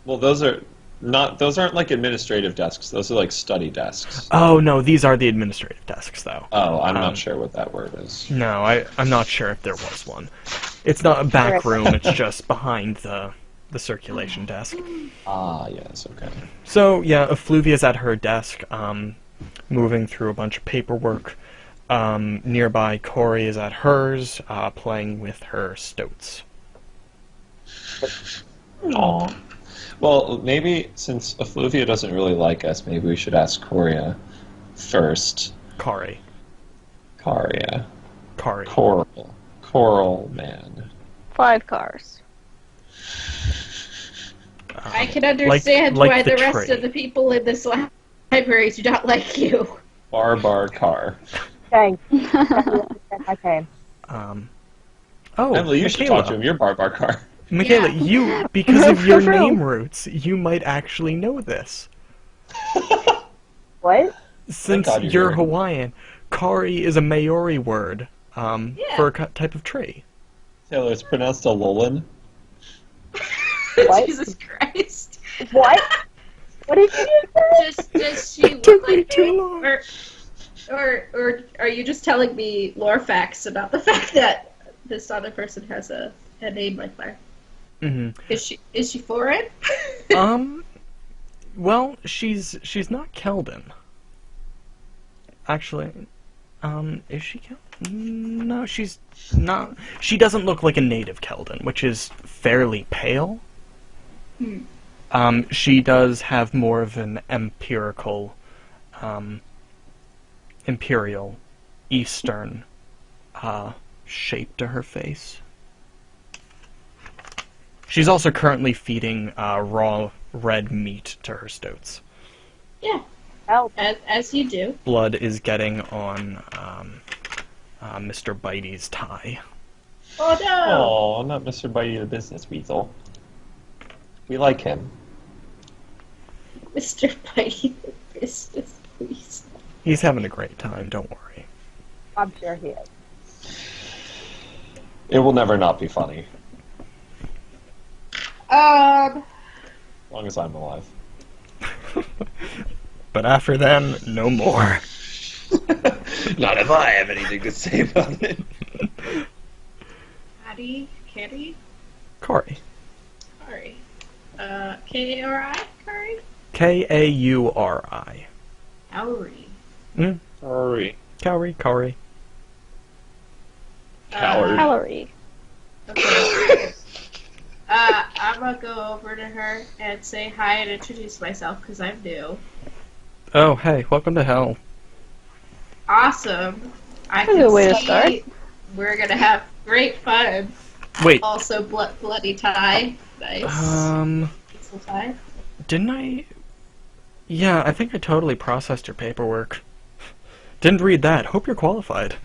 Speaker 2: Well, those aren't like administrative desks. Those are like study desks.
Speaker 1: Oh, no, these are the administrative desks, though.
Speaker 2: Oh, I'm not sure what that word is.
Speaker 1: No, I'm not sure if there was one. It's not a back room, it's just behind the circulation desk.
Speaker 2: Ah, yes, okay.
Speaker 1: So, yeah, Effluvia's at her desk, moving through a bunch of paperwork. Nearby, Corey is at hers, playing with her stoats.
Speaker 2: Aw. Well, maybe since Effluvia doesn't really like us, maybe we should ask Coria first.
Speaker 1: Kari.
Speaker 2: Caria.
Speaker 1: Kari.
Speaker 2: Coral man.
Speaker 5: 5 cars.
Speaker 4: I can understand
Speaker 1: like
Speaker 4: why
Speaker 1: the
Speaker 4: the rest
Speaker 1: tree.
Speaker 4: of the people in this library do not like you.
Speaker 2: Bar car.
Speaker 3: Thanks. That's my pain.
Speaker 2: Emily, you should talk to him. You're bar car.
Speaker 1: Michaela,
Speaker 4: Yeah.
Speaker 1: you, because of your name roots, you might actually know this.
Speaker 3: What?
Speaker 1: Since
Speaker 2: God you're
Speaker 1: you're
Speaker 2: here.
Speaker 1: Hawaiian, Kari is a Maori word for a type of tree.
Speaker 2: Taylor, it's pronounced Alolan.
Speaker 3: What?
Speaker 4: Jesus Christ.
Speaker 3: What? What did you just say?
Speaker 4: Does she look
Speaker 1: Took me
Speaker 4: like
Speaker 1: too
Speaker 4: me?
Speaker 1: long.
Speaker 4: Or are you just telling me lore facts about the fact that this other person has a name like mine?
Speaker 1: Mm-hmm.
Speaker 4: Is she foreign?
Speaker 1: Well, she's not Keldon. Actually, is she Keldon? No, she's not. She doesn't look like a native Keldon, which is fairly pale. She does have more of an imperial Eastern shape to her face. She's also currently feeding raw red meat to her stoats.
Speaker 4: Yeah,
Speaker 3: Help.
Speaker 4: as you do.
Speaker 1: Blood is getting on Mr. Bitey's tie.
Speaker 4: Oh no!
Speaker 2: Oh, not Mr. Bitey the business weasel. We like him.
Speaker 4: Mr. Bitey, the business please.
Speaker 1: He's having a great time, don't worry.
Speaker 3: I'm sure he is.
Speaker 2: It will never not be funny,
Speaker 4: Um,
Speaker 2: as long as I'm alive.
Speaker 1: But after then, no more.
Speaker 2: Not if I have anything to say about it.
Speaker 4: Kitty,
Speaker 1: Kari.
Speaker 4: Kari. K-A-R-I, Kari?
Speaker 1: Kauri.
Speaker 4: Kauri.
Speaker 2: Sorry.
Speaker 1: Kari.
Speaker 2: Coward.
Speaker 5: Calorie.
Speaker 4: Okay. I'm gonna go over to her and say hi and introduce myself because I'm new.
Speaker 1: Oh, hey, welcome to hell.
Speaker 4: Awesome. I
Speaker 5: That's a
Speaker 4: can
Speaker 5: good way to
Speaker 4: see
Speaker 5: start.
Speaker 4: we're gonna have great fun.
Speaker 1: Wait,
Speaker 4: Also, bloody tie. Nice. Peaceful tie.
Speaker 1: didn't I... Yeah, I think I totally processed your paperwork. Didn't read that. Hope you're qualified.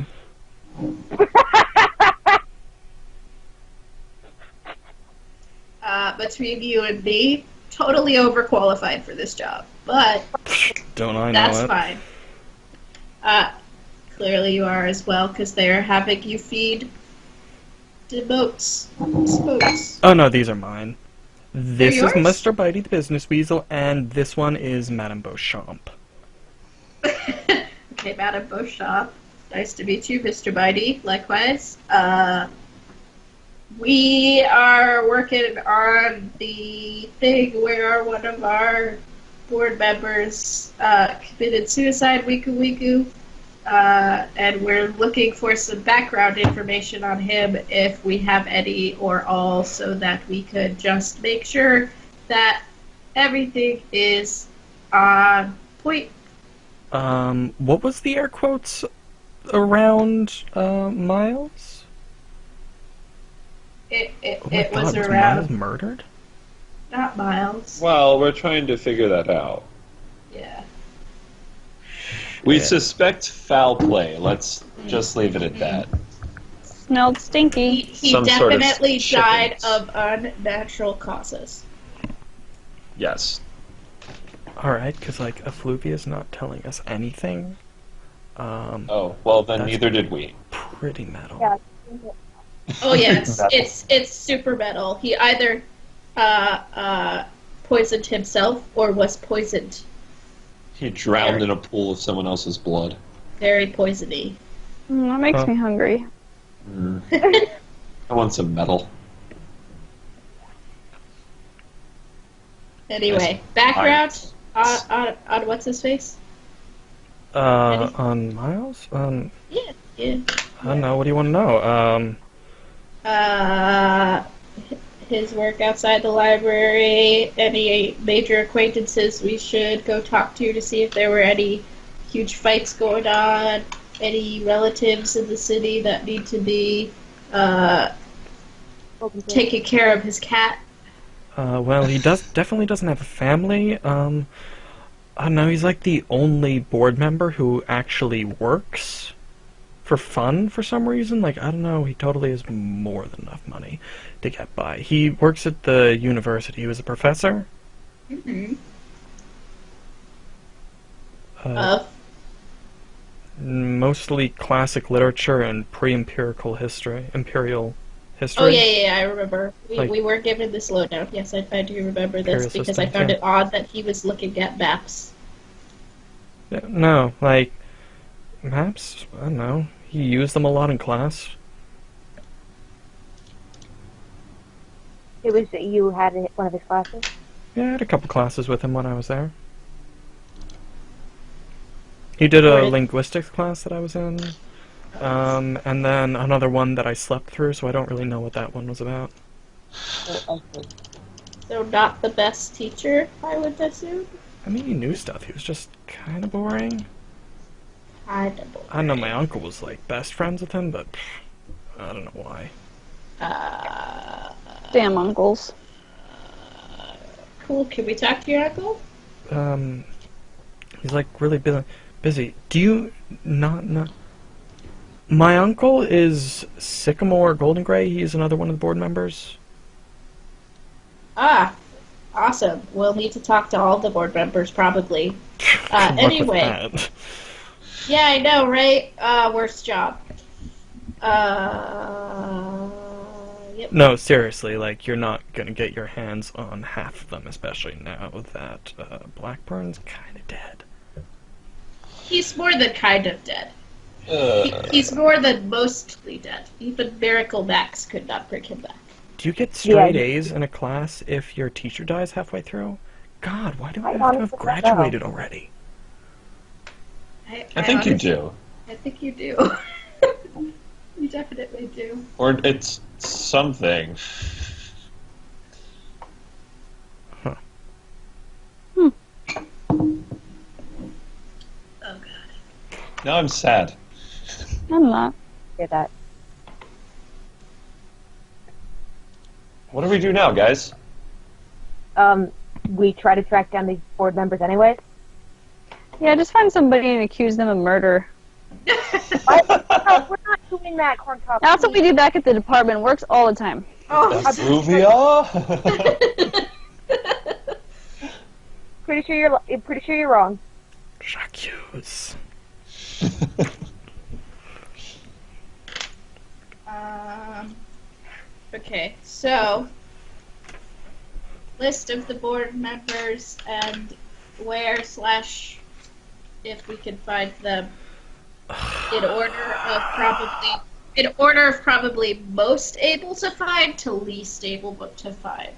Speaker 4: Between you and me, totally overqualified for this job, but
Speaker 1: Don't I know
Speaker 4: that's
Speaker 1: it?
Speaker 4: fine. Clearly you are as well, because they are having you feed demotes. Spokes.
Speaker 1: Oh no, these are mine. This is
Speaker 4: yours?
Speaker 1: Mr. Bitey the Business Weasel, and this one is Madame Beauchamp.
Speaker 4: Okay, Madame Beauchamp. Nice to meet you, Mr. Bitey. Likewise. We are working on the thing where one of our board members committed suicide, Wiku, and we're looking for some background information on him if we have any or all, so that we could just make sure that everything is on point.
Speaker 1: What was the air quotes around, Miles?
Speaker 4: It
Speaker 1: Oh my
Speaker 4: was
Speaker 1: God, was
Speaker 4: around,
Speaker 1: Miles murdered?
Speaker 4: not Miles.
Speaker 2: Well, we're trying to figure that out.
Speaker 4: Yeah.
Speaker 2: We
Speaker 1: Yeah.
Speaker 2: suspect foul play. Let's just leave it at that.
Speaker 5: Smelled stinky.
Speaker 4: He
Speaker 2: Some sort of
Speaker 4: definitely died
Speaker 2: chickens.
Speaker 4: of unnatural causes.
Speaker 2: Yes.
Speaker 1: Alright, because, like, Effluvia's not telling us anything.
Speaker 2: Oh, well then
Speaker 1: That's-
Speaker 2: neither did we.
Speaker 1: Pretty metal.
Speaker 3: Yeah.
Speaker 4: Oh yes, it's super metal. He either poisoned himself or was poisoned.
Speaker 2: He drowned in a pool of someone else's blood.
Speaker 4: Very poisony.
Speaker 5: That makes
Speaker 1: Oh.
Speaker 5: me hungry.
Speaker 2: I want some metal.
Speaker 4: Anyway, background on what's his face?
Speaker 1: On Miles?
Speaker 4: Yeah.
Speaker 1: I don't know, what do you want to know?
Speaker 4: His work outside the library, any major acquaintances we should go talk to see if there were any huge fights going on, any relatives in the city that need to be taking care of his cat.
Speaker 1: Well, he definitely doesn't have a family. I don't know, he's like the only board member who actually works for fun for some reason. Like, I don't know, he totally has more than enough money to get by. He works at the university. He was a professor.
Speaker 4: Mm-hmm.
Speaker 1: Mostly classic literature and pre-empirical history. Imperial history.
Speaker 4: Oh yeah, I remember.
Speaker 1: Like-
Speaker 4: We were given this lowdown. Yes, I do remember
Speaker 1: Imperial
Speaker 4: this because I
Speaker 1: systems,
Speaker 4: found
Speaker 1: yeah.
Speaker 4: it odd that he was looking at maps.
Speaker 1: Yeah, no, like, maps, I don't know. He used them a lot in class.
Speaker 3: It was you had one of his classes.
Speaker 1: Yeah, I had a couple classes with him when I was there. He did a
Speaker 4: Where-
Speaker 1: linguistics class that I was in, and then another one that I slept through, so I don't really know what that one was about.
Speaker 4: So not the best teacher, I would assume.
Speaker 1: I mean, he knew stuff. He was just kind of boring.
Speaker 4: Kind of boring.
Speaker 1: I know my uncle was like best friends with him, but I don't know why.
Speaker 5: Damn uncles.
Speaker 4: Cool. Can we talk to your uncle?
Speaker 1: He's like really busy. Do you not know? My uncle is Sycamore Golden Gray. He's another one of the board members.
Speaker 4: Ah, awesome. We'll need to talk to all the board members probably.
Speaker 1: Good luck with
Speaker 4: Anyway.
Speaker 1: that.
Speaker 4: Yeah, I know, right? Worst job. Yep.
Speaker 1: No, seriously, like, you're not gonna get your hands on half of them, especially now that Blackburn's kinda dead.
Speaker 4: He's more than kind of dead. He's more than mostly dead. Even Miracle Max could not bring him back.
Speaker 1: Do you get straight
Speaker 3: Yeah.
Speaker 1: A's in a class if your teacher dies halfway through? God, why do I
Speaker 3: I
Speaker 1: have to have
Speaker 3: honestly don't know.
Speaker 1: graduated already?
Speaker 2: I think you
Speaker 4: honestly-
Speaker 2: do.
Speaker 4: I think you do. You definitely do.
Speaker 2: Or it's something.
Speaker 1: Huh.
Speaker 4: Oh god.
Speaker 2: Now I'm sad.
Speaker 5: I'm not.
Speaker 3: Hear that?
Speaker 2: What do we do now, guys?
Speaker 3: We try to track down these board members anyways.
Speaker 5: Yeah, just find somebody and accuse them of murder.
Speaker 3: No, we're not doing that, Corn Top.
Speaker 5: That's what we do back at the department. Works all the time.
Speaker 4: Oh,
Speaker 2: Ruvia?
Speaker 3: Pretty sure you're wrong.
Speaker 1: J'accuse.
Speaker 4: Okay, so list of the board members and where / if we can find them in order of probably most able to find to least able to find.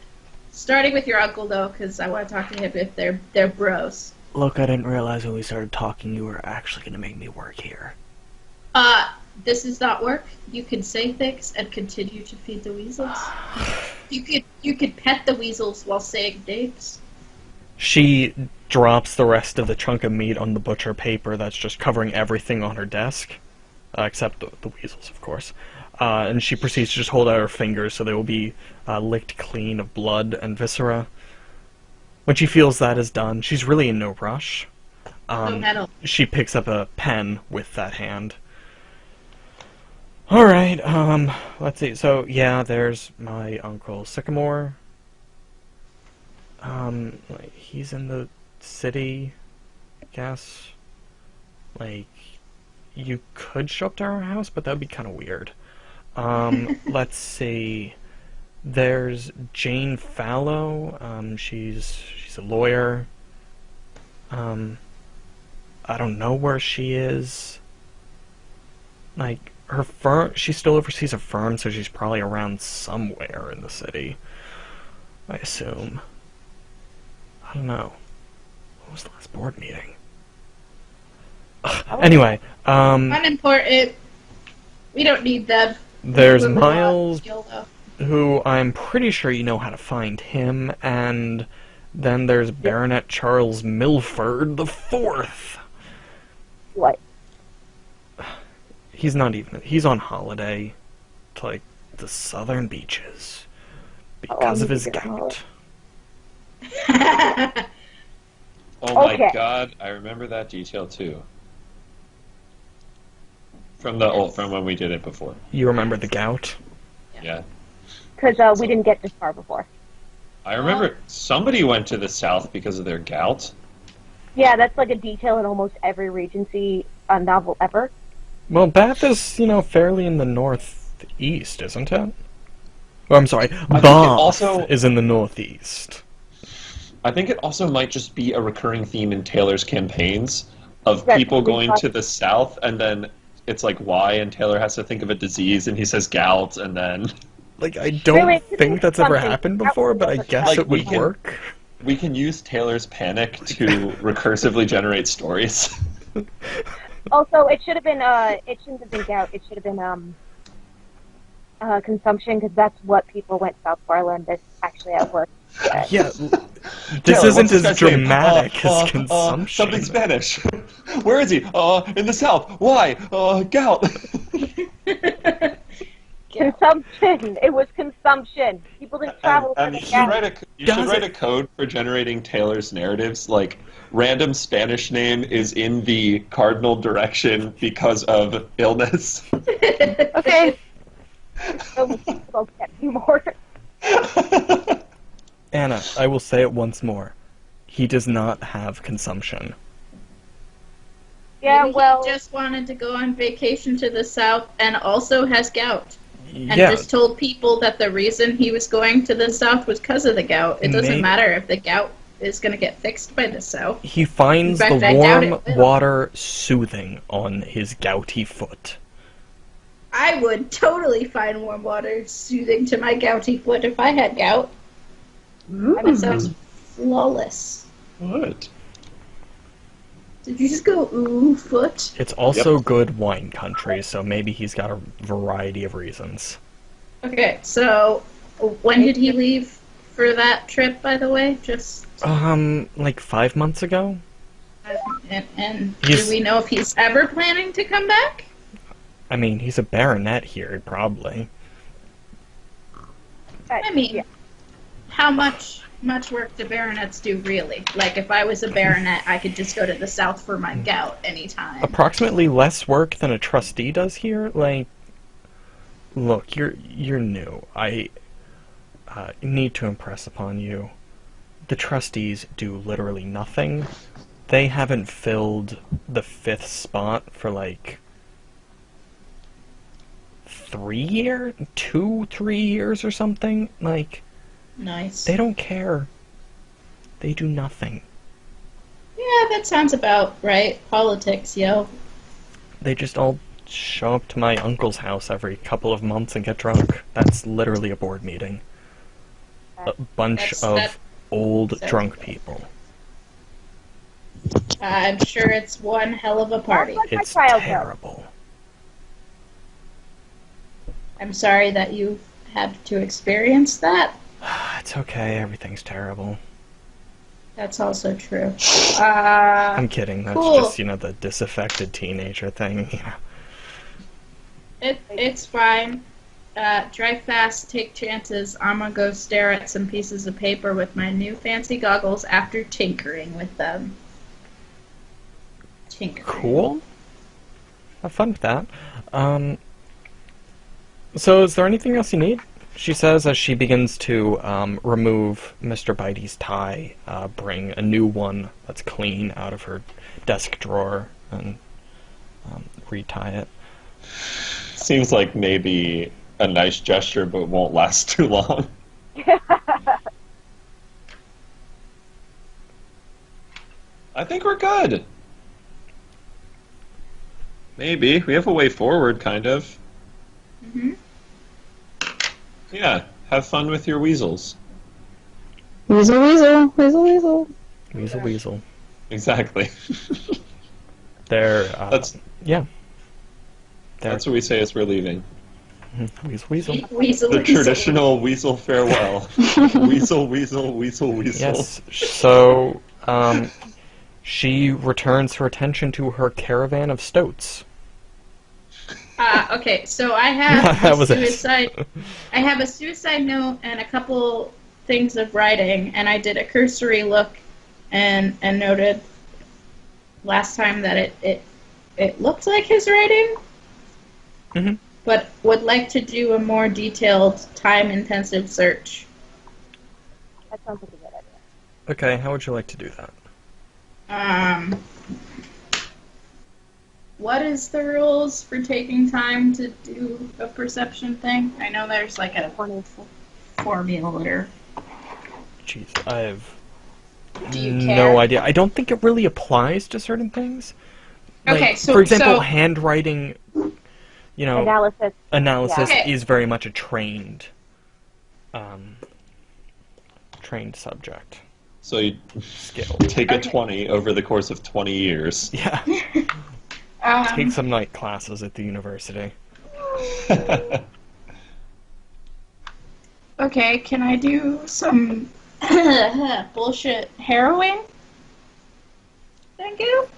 Speaker 4: Starting with your uncle though, because I want to talk to him if they're bros.
Speaker 1: Look, I didn't realize when we started talking you were actually going to make me work here.
Speaker 4: This is not work. You can say things and continue to feed the weasels. You could pet the weasels while saying names.
Speaker 1: She drops the rest of the chunk of meat on the butcher paper that's just covering everything on her desk, except the weasels, of course. And she proceeds to just hold out her fingers so they will be licked clean of blood and viscera. When she feels that is done, she's really in no rush.
Speaker 4: Metal.
Speaker 1: She picks up a pen with that hand. Alright, let's see. So, yeah, there's my Uncle Sycamore. Like, he's in the city, I guess. Like, you could show up to our house, but that would be kind of weird. Let's see. There's Jane Fallow. She's a lawyer. I don't know where she is. Like, her firm, she still oversees a firm, so she's probably around somewhere in the city, I assume. I don't know. What was the last board meeting? Anyway,
Speaker 4: Unimportant. We don't need them.
Speaker 1: there's
Speaker 4: We're
Speaker 1: Miles,
Speaker 4: YOLO.
Speaker 1: who I'm pretty sure you know how to find him, and then there's Baronet Charles Milford the Fourth.
Speaker 3: What?
Speaker 1: He's not even. He's on holiday to, like, the southern beaches because of his gout.
Speaker 2: Oh my
Speaker 3: Okay.
Speaker 2: god, I remember that detail too. From when we did it before.
Speaker 1: You remember the gout?
Speaker 2: Yeah.
Speaker 3: Because we didn't get this far before.
Speaker 2: I remember somebody went to the south because of their gout.
Speaker 3: Yeah, that's like a detail in almost every Regency novel ever.
Speaker 1: Well, Bath is, fairly in the northeast, isn't it? Oh, I'm sorry. Bath
Speaker 2: also-
Speaker 1: is in the northeast.
Speaker 2: I think it also might just be a recurring theme in Taylor's campaigns of
Speaker 3: Right,
Speaker 2: people going
Speaker 3: because-
Speaker 2: to the south, and then it's like why, and Taylor has to think of a disease, and he says gout, and then
Speaker 1: Like, I don't
Speaker 3: Wait,
Speaker 1: think that's ever
Speaker 3: something.
Speaker 1: happened before, but I guess
Speaker 2: Like,
Speaker 1: it
Speaker 2: we
Speaker 1: would
Speaker 2: can-
Speaker 1: work.
Speaker 2: we can use Taylor's panic to recursively generate stories.
Speaker 3: Also, it should have been, it shouldn't have been gout, it should have been, consumption, because that's what people went south for. I learned this actually at work.
Speaker 1: Yeah, this
Speaker 2: Taylor,
Speaker 1: isn't
Speaker 2: what's this
Speaker 1: as
Speaker 2: guy's name?
Speaker 1: dramatic as consumption.
Speaker 2: Something Spanish. Where is he? In the south. Why? Gout.
Speaker 3: Consumption! It was consumption! People didn't travel
Speaker 2: And
Speaker 3: for
Speaker 2: you
Speaker 3: the
Speaker 2: should
Speaker 3: gout.
Speaker 2: write a code for generating Taylor's narratives, like random Spanish name is in the cardinal direction because of illness.
Speaker 5: Okay.
Speaker 3: So people don't get anymore.
Speaker 1: Anna, I will say it once more. He does not have consumption.
Speaker 3: Yeah,
Speaker 4: Maybe
Speaker 3: well,
Speaker 4: he just wanted to go on vacation to the south and also has gout. And
Speaker 1: Yeah,
Speaker 4: just told people that the reason he was going to the south was because of the gout. It doesn't matter if the gout is going to get fixed by the south.
Speaker 1: he finds
Speaker 4: In fact,
Speaker 1: the
Speaker 4: I doubt
Speaker 1: warm
Speaker 4: it will.
Speaker 1: water soothing on his gouty foot.
Speaker 4: I would totally find warm water soothing to my gouty foot if I had gout. That sounds flawless.
Speaker 2: What?
Speaker 4: Did you just go ooh foot?
Speaker 1: It's also good wine country, so maybe he's got a variety of reasons.
Speaker 4: Okay, so when did he leave for that trip, by the way? Just
Speaker 1: Like 5 months ago?
Speaker 4: and do we know if he's ever planning to come back?
Speaker 1: I mean, he's a baronet here, probably.
Speaker 4: I mean, how much work do baronets do, really? Like, if I was a baronet, I could just go to the south for my gout anytime.
Speaker 1: Approximately less work than a trustee does here. Like, look, you're new. I need to impress upon you. The trustees do literally nothing. They haven't filled the 5th spot for like 3 years? 2-3 years or something? Like,
Speaker 4: Nice.
Speaker 1: they don't care. They do nothing.
Speaker 4: Yeah, that sounds about right. Politics, yo.
Speaker 1: They just all show up to my uncle's house every couple of months and get drunk. That's literally a board meeting. A bunch of old drunk people.
Speaker 4: I'm sure it's one hell of a party.
Speaker 1: It's terrible.
Speaker 4: I'm sorry that you had to experience that.
Speaker 1: It's okay, everything's terrible.
Speaker 4: That's also true.
Speaker 1: I'm kidding, that's
Speaker 4: cool.
Speaker 1: just, the disaffected teenager thing.
Speaker 4: It's fine. Drive fast, take chances. I'm gonna go stare at some pieces of paper with my new fancy goggles after tinkering with them.
Speaker 1: Cool. Have fun with that. So is there anything else you need? She says as she begins to remove Mr. Bitey's tie, bring a new one that's clean out of her desk drawer and retie it.
Speaker 2: Seems like maybe a nice gesture, but won't last too long. I think we're good. Maybe. We have a way forward, kind of.
Speaker 4: Mm-hmm.
Speaker 2: Yeah, have fun with your weasels.
Speaker 5: Weasel, weasel, weasel, weasel.
Speaker 1: Weasel, weasel.
Speaker 2: Exactly.
Speaker 1: They're,
Speaker 2: That's what we say as we're leaving.
Speaker 1: Weasel, weasel.
Speaker 2: The traditional weasel farewell. Weasel, weasel, weasel, weasel.
Speaker 1: Yes, so, she returns her attention to her caravan of stoats.
Speaker 4: Okay, so I have
Speaker 1: That
Speaker 4: a
Speaker 1: was
Speaker 4: suicide. I have a suicide note and a couple things of writing, and I did a cursory look, and noted last time that it looked like his writing,
Speaker 1: Mm-hmm.
Speaker 4: but would like to do a more detailed, time-intensive search.
Speaker 3: That sounds like a good idea.
Speaker 1: Okay, how would you like to do that?
Speaker 4: What is the rules for taking time to do a perception thing? I know there's like a formula.
Speaker 1: Jeez, I have
Speaker 4: Do you
Speaker 1: no
Speaker 4: care?
Speaker 1: idea. I don't think it really applies to certain things. Like,
Speaker 4: Okay, so
Speaker 1: for example,
Speaker 4: so-
Speaker 1: handwriting,
Speaker 3: Analysis.
Speaker 4: Yeah.
Speaker 1: is very much a trained subject.
Speaker 2: So you
Speaker 1: Skill.
Speaker 2: take a
Speaker 4: Okay.
Speaker 2: 20 over the course of 20 years.
Speaker 1: Yeah. Take some night classes at the university.
Speaker 4: Okay, can I do some bullshit harrowing? Thank you.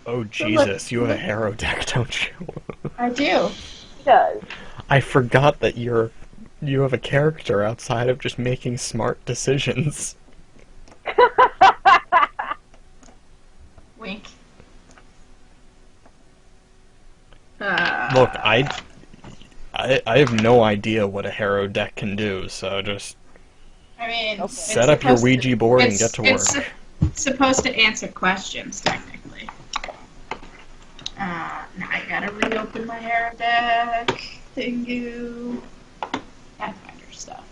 Speaker 1: Oh Jesus, you have a harrow deck, don't you?
Speaker 4: I do.
Speaker 3: He does.
Speaker 1: I forgot that you have a character outside of just making smart decisions.
Speaker 4: Wink.
Speaker 1: Look, I have no idea what a harrow deck can do, so just
Speaker 4: I mean, it's
Speaker 1: set up your
Speaker 4: supposed
Speaker 1: Ouija board and
Speaker 4: it's-
Speaker 1: get to work.
Speaker 4: It's supposed to answer questions, technically. Now I gotta reopen my harrow deck. Thingu. Pathfinder stuff.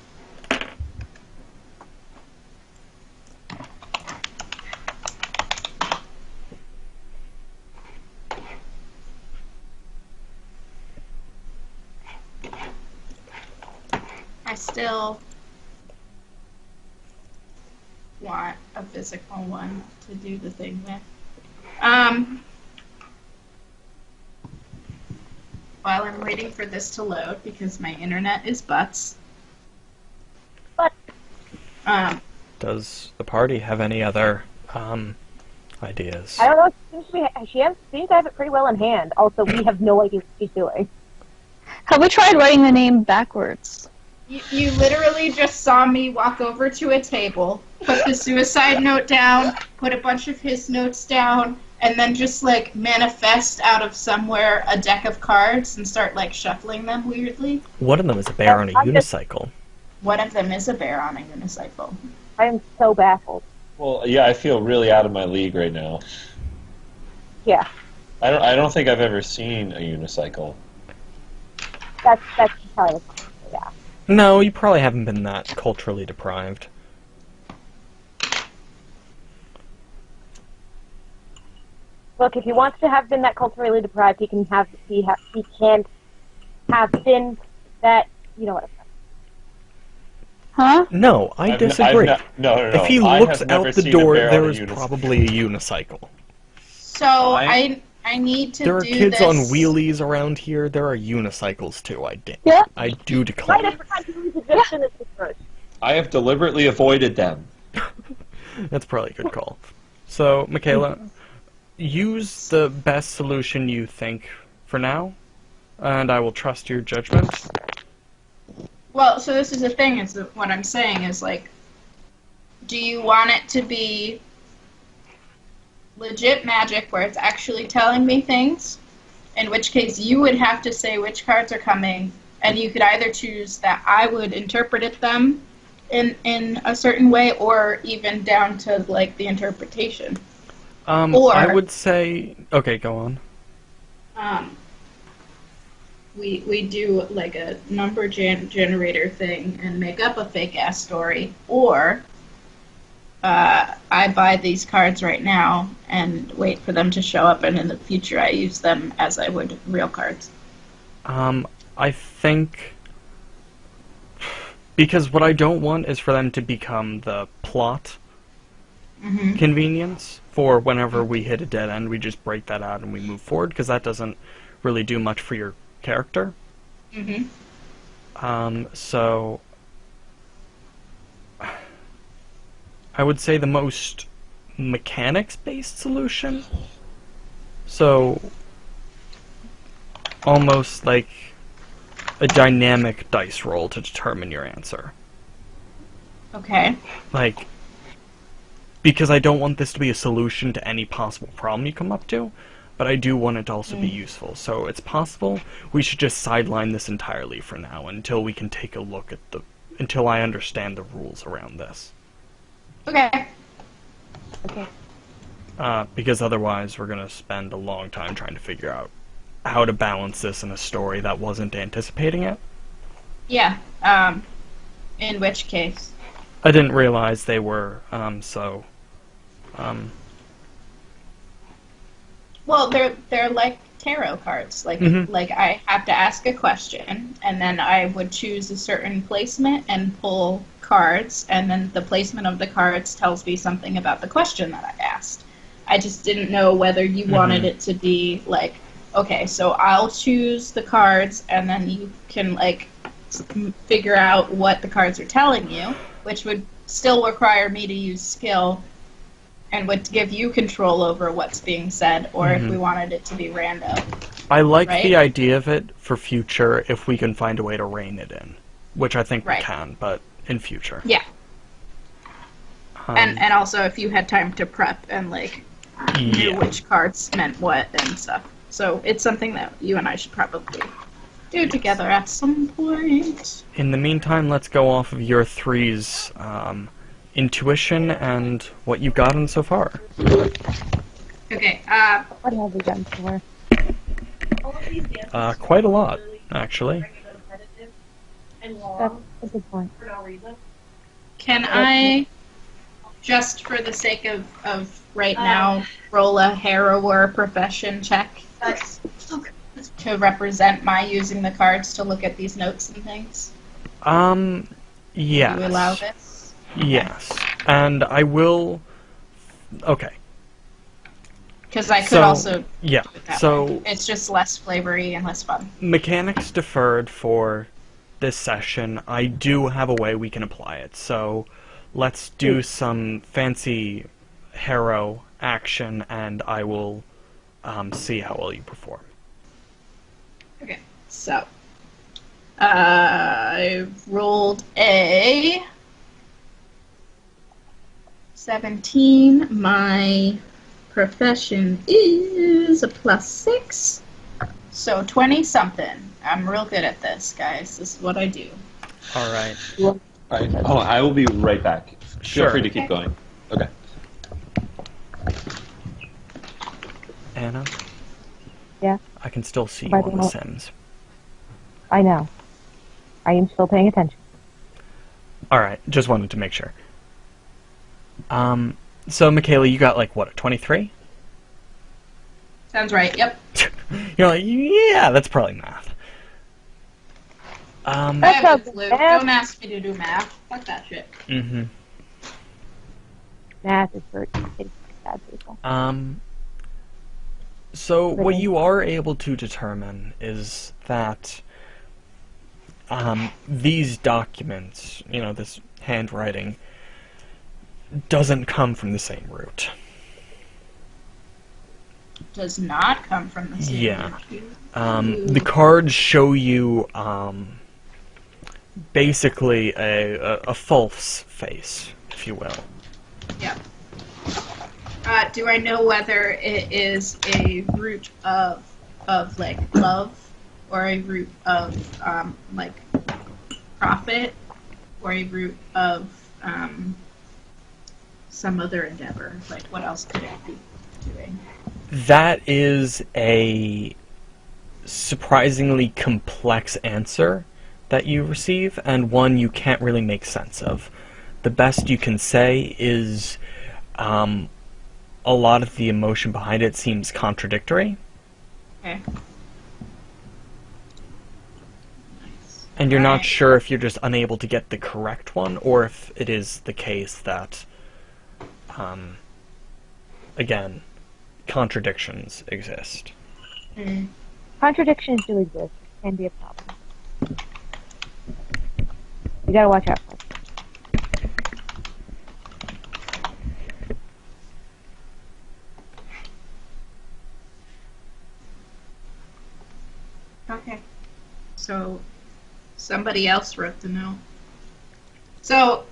Speaker 4: I still want a physical one to do the thing with. while I'm waiting for this to load, because my internet is butts.
Speaker 3: But
Speaker 1: Does the party have any other ideas?
Speaker 3: I don't know. She seems to have it pretty well in hand. Also, we have no idea what she's doing.
Speaker 5: Have we tried writing the name backwards?
Speaker 4: You literally just saw me walk over to a table, put the suicide note down, put a bunch of his notes down, and then just, like, manifest out of somewhere a deck of cards and start, like, shuffling them weirdly.
Speaker 1: One of them is a bear on a unicycle.
Speaker 4: One of them is a bear on a unicycle.
Speaker 3: I am so baffled.
Speaker 2: Well, yeah, I feel really out of my league right now.
Speaker 3: Yeah,
Speaker 2: I don't think I've ever seen a unicycle.
Speaker 3: that's probably yeah.
Speaker 1: No, you probably haven't been that culturally deprived.
Speaker 3: Look, if he wants to have been that culturally deprived, he can have been that. You know what?
Speaker 5: Huh?
Speaker 1: No, I disagree.
Speaker 2: No.
Speaker 1: If he
Speaker 2: I
Speaker 1: looks
Speaker 2: have never
Speaker 1: out the
Speaker 2: seen a
Speaker 1: door,
Speaker 2: bear on
Speaker 1: there
Speaker 2: a
Speaker 1: is
Speaker 2: unicycle.
Speaker 1: probably a unicycle.
Speaker 4: So I need to
Speaker 1: There are
Speaker 4: do
Speaker 1: kids
Speaker 4: this.
Speaker 1: on wheelies around here. There are unicycles too. I do
Speaker 3: Right,
Speaker 1: decline.
Speaker 3: I forgot to use it just in this first.
Speaker 2: I have deliberately avoided them.
Speaker 1: That's probably a good call. So, Michaela, use the best solution you think for now, and I will trust your judgment.
Speaker 4: Well, so this is the thing, is that what I'm saying is, like, do you want it to be legit magic where it's actually telling me things? In which case you would have to say which cards are coming, and you could either choose that I would interpret them in a certain way, or even down to, like, the interpretation. Or
Speaker 1: I would say... Okay, go on.
Speaker 4: We do, like, a number generator thing and make up a fake-ass story, or I buy these cards right now and wait for them to show up, and in the future I use them as I would real cards.
Speaker 1: I think... Because what I don't want is for them to become the plot convenience for whenever we hit a dead end, we just break that out and we move forward, because that doesn't really do much for your character. So I would say the most mechanics-based solution. So almost like a dynamic dice roll to determine your answer.
Speaker 4: Okay.
Speaker 1: Like, because I don't want this to be a solution to any possible problem you come up to, but I do want it to also be useful. So it's possible we should just sideline this entirely for now until we can take a look at until I understand the rules around this.
Speaker 4: Okay.
Speaker 1: Because otherwise we're going to spend a long time trying to figure out how to balance this in a story that wasn't anticipating it.
Speaker 4: Yeah. In which case?
Speaker 1: I didn't realize they were,
Speaker 4: Well, they're like tarot cards. Like like I have to ask a question, and then I would choose a certain placement and pull cards, and then the placement of the cards tells me something about the question that I asked. I just didn't know whether you wanted it to be like, okay, so I'll choose the cards, and then you can, like, figure out what the cards are telling you, which would still require me to use skill and would give you control over what's being said, or if we wanted it to be random.
Speaker 1: I like
Speaker 4: right?
Speaker 1: the idea of it for future if we can find a way to rein it in, which I think we can, but in future.
Speaker 4: Yeah. And also if you had time to prep and, like, knew which cards meant what and stuff. So it's something that you and I should probably do together at some point.
Speaker 1: In the meantime, let's go off of your three's intuition and what you've gotten so far.
Speaker 4: Okay,
Speaker 3: What have we done for?
Speaker 1: Quite a lot, actually.
Speaker 3: That's a good point.
Speaker 4: can I, just for the sake of right now, roll a harrower profession check to represent my using the cards to look at these notes and things?
Speaker 1: Yes.
Speaker 4: Do you allow this?
Speaker 1: Yes. And I will... Okay.
Speaker 4: Because I could also
Speaker 1: yeah.
Speaker 4: do it that
Speaker 1: So
Speaker 4: way. It's just less flavory and less fun.
Speaker 1: mechanics deferred for this session. I do have a way we can apply it. So let's do some fancy hero action, and I will see how well you perform.
Speaker 4: Okay, so I rolled a 17. My profession is a +6, so 20-something. I'm real good at this, guys. This is what I do.
Speaker 1: All right.
Speaker 2: All right. Oh, I will be right back.
Speaker 1: Sure.
Speaker 2: Feel free to keep going. Okay.
Speaker 1: Anna?
Speaker 3: Yeah?
Speaker 1: I can still see you
Speaker 3: By
Speaker 1: on
Speaker 3: the
Speaker 1: The
Speaker 3: way-
Speaker 1: Sims.
Speaker 3: I know. I am still paying attention.
Speaker 1: Alright, just wanted to make sure. So Michaela, you got like, what, a 23?
Speaker 4: Sounds right. Yep.
Speaker 1: You're like, yeah, that's probably math.
Speaker 4: I
Speaker 3: That's
Speaker 4: have a
Speaker 3: not
Speaker 4: clue.
Speaker 3: math.
Speaker 4: Don't ask me to do math. Fuck that shit.
Speaker 1: Mm-hmm.
Speaker 3: Math is for bad people.
Speaker 1: So what you are able to determine is that these documents, this handwriting, doesn't come from the same root.
Speaker 4: Does not come from the same
Speaker 1: Yeah.
Speaker 4: root.
Speaker 1: The cards show you basically a false face, if you will.
Speaker 4: Yep. Do I know whether it is a root of like love, or a root of like profit, or a root of some other endeavor? Like, what else could it be doing?
Speaker 1: That is a surprisingly complex answer that you receive, and one you can't really make sense of. The best you can say is a lot of the emotion behind it seems contradictory,
Speaker 4: Okay. Nice.
Speaker 1: and you're not
Speaker 4: Alright.
Speaker 1: sure if you're just unable to get the correct one, or if it is the case that, again, contradictions exist.
Speaker 4: Mm.
Speaker 3: Contradictions do exist. Can be a problem. You gotta watch out for it.
Speaker 4: Okay. So somebody else wrote the note. So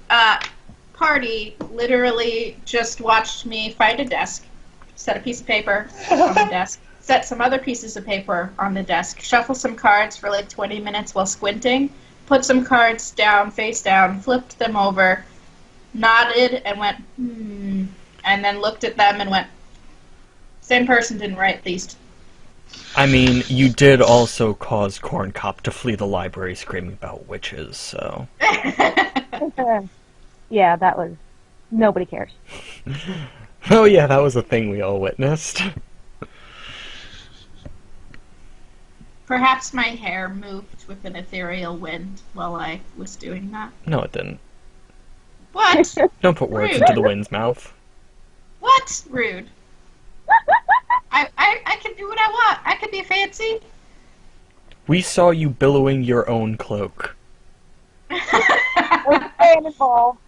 Speaker 4: party literally just watched me find a desk, set a piece of paper on the desk, set some other pieces of paper on the desk, shuffle some cards for like 20 minutes while squinting, put some cards down, face down, flipped them over, nodded and went, and then looked at them and went, same person didn't write these.
Speaker 1: I mean, you did also cause Corn Cop to flee the library screaming about witches, so...
Speaker 3: Yeah, that was... Nobody cares.
Speaker 1: Oh yeah, that was a thing we all witnessed.
Speaker 4: Perhaps my hair moved with an ethereal wind while I was doing that.
Speaker 1: No, it didn't.
Speaker 4: What?
Speaker 1: Don't put words
Speaker 4: Rude.
Speaker 1: into the wind's mouth.
Speaker 4: What? Rude. I can do what I want. I can be fancy.
Speaker 1: We saw you billowing your own cloak.
Speaker 3: There's fan involved.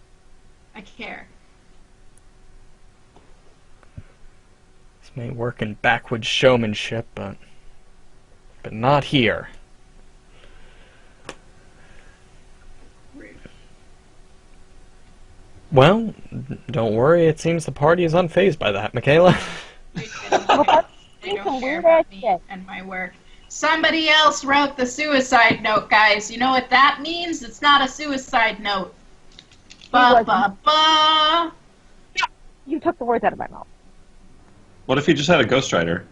Speaker 4: I care.
Speaker 1: This may work in backwoods showmanship, but not here.
Speaker 4: Rude.
Speaker 1: Well, don't worry, it seems the party is unfazed by that, Michaela.
Speaker 4: They don't care about me and my work. Somebody else wrote the suicide note, guys. You know what that means? It's not a suicide note. Ba ba ba.
Speaker 3: You took the words out of my mouth.
Speaker 2: What if he just had a ghostwriter?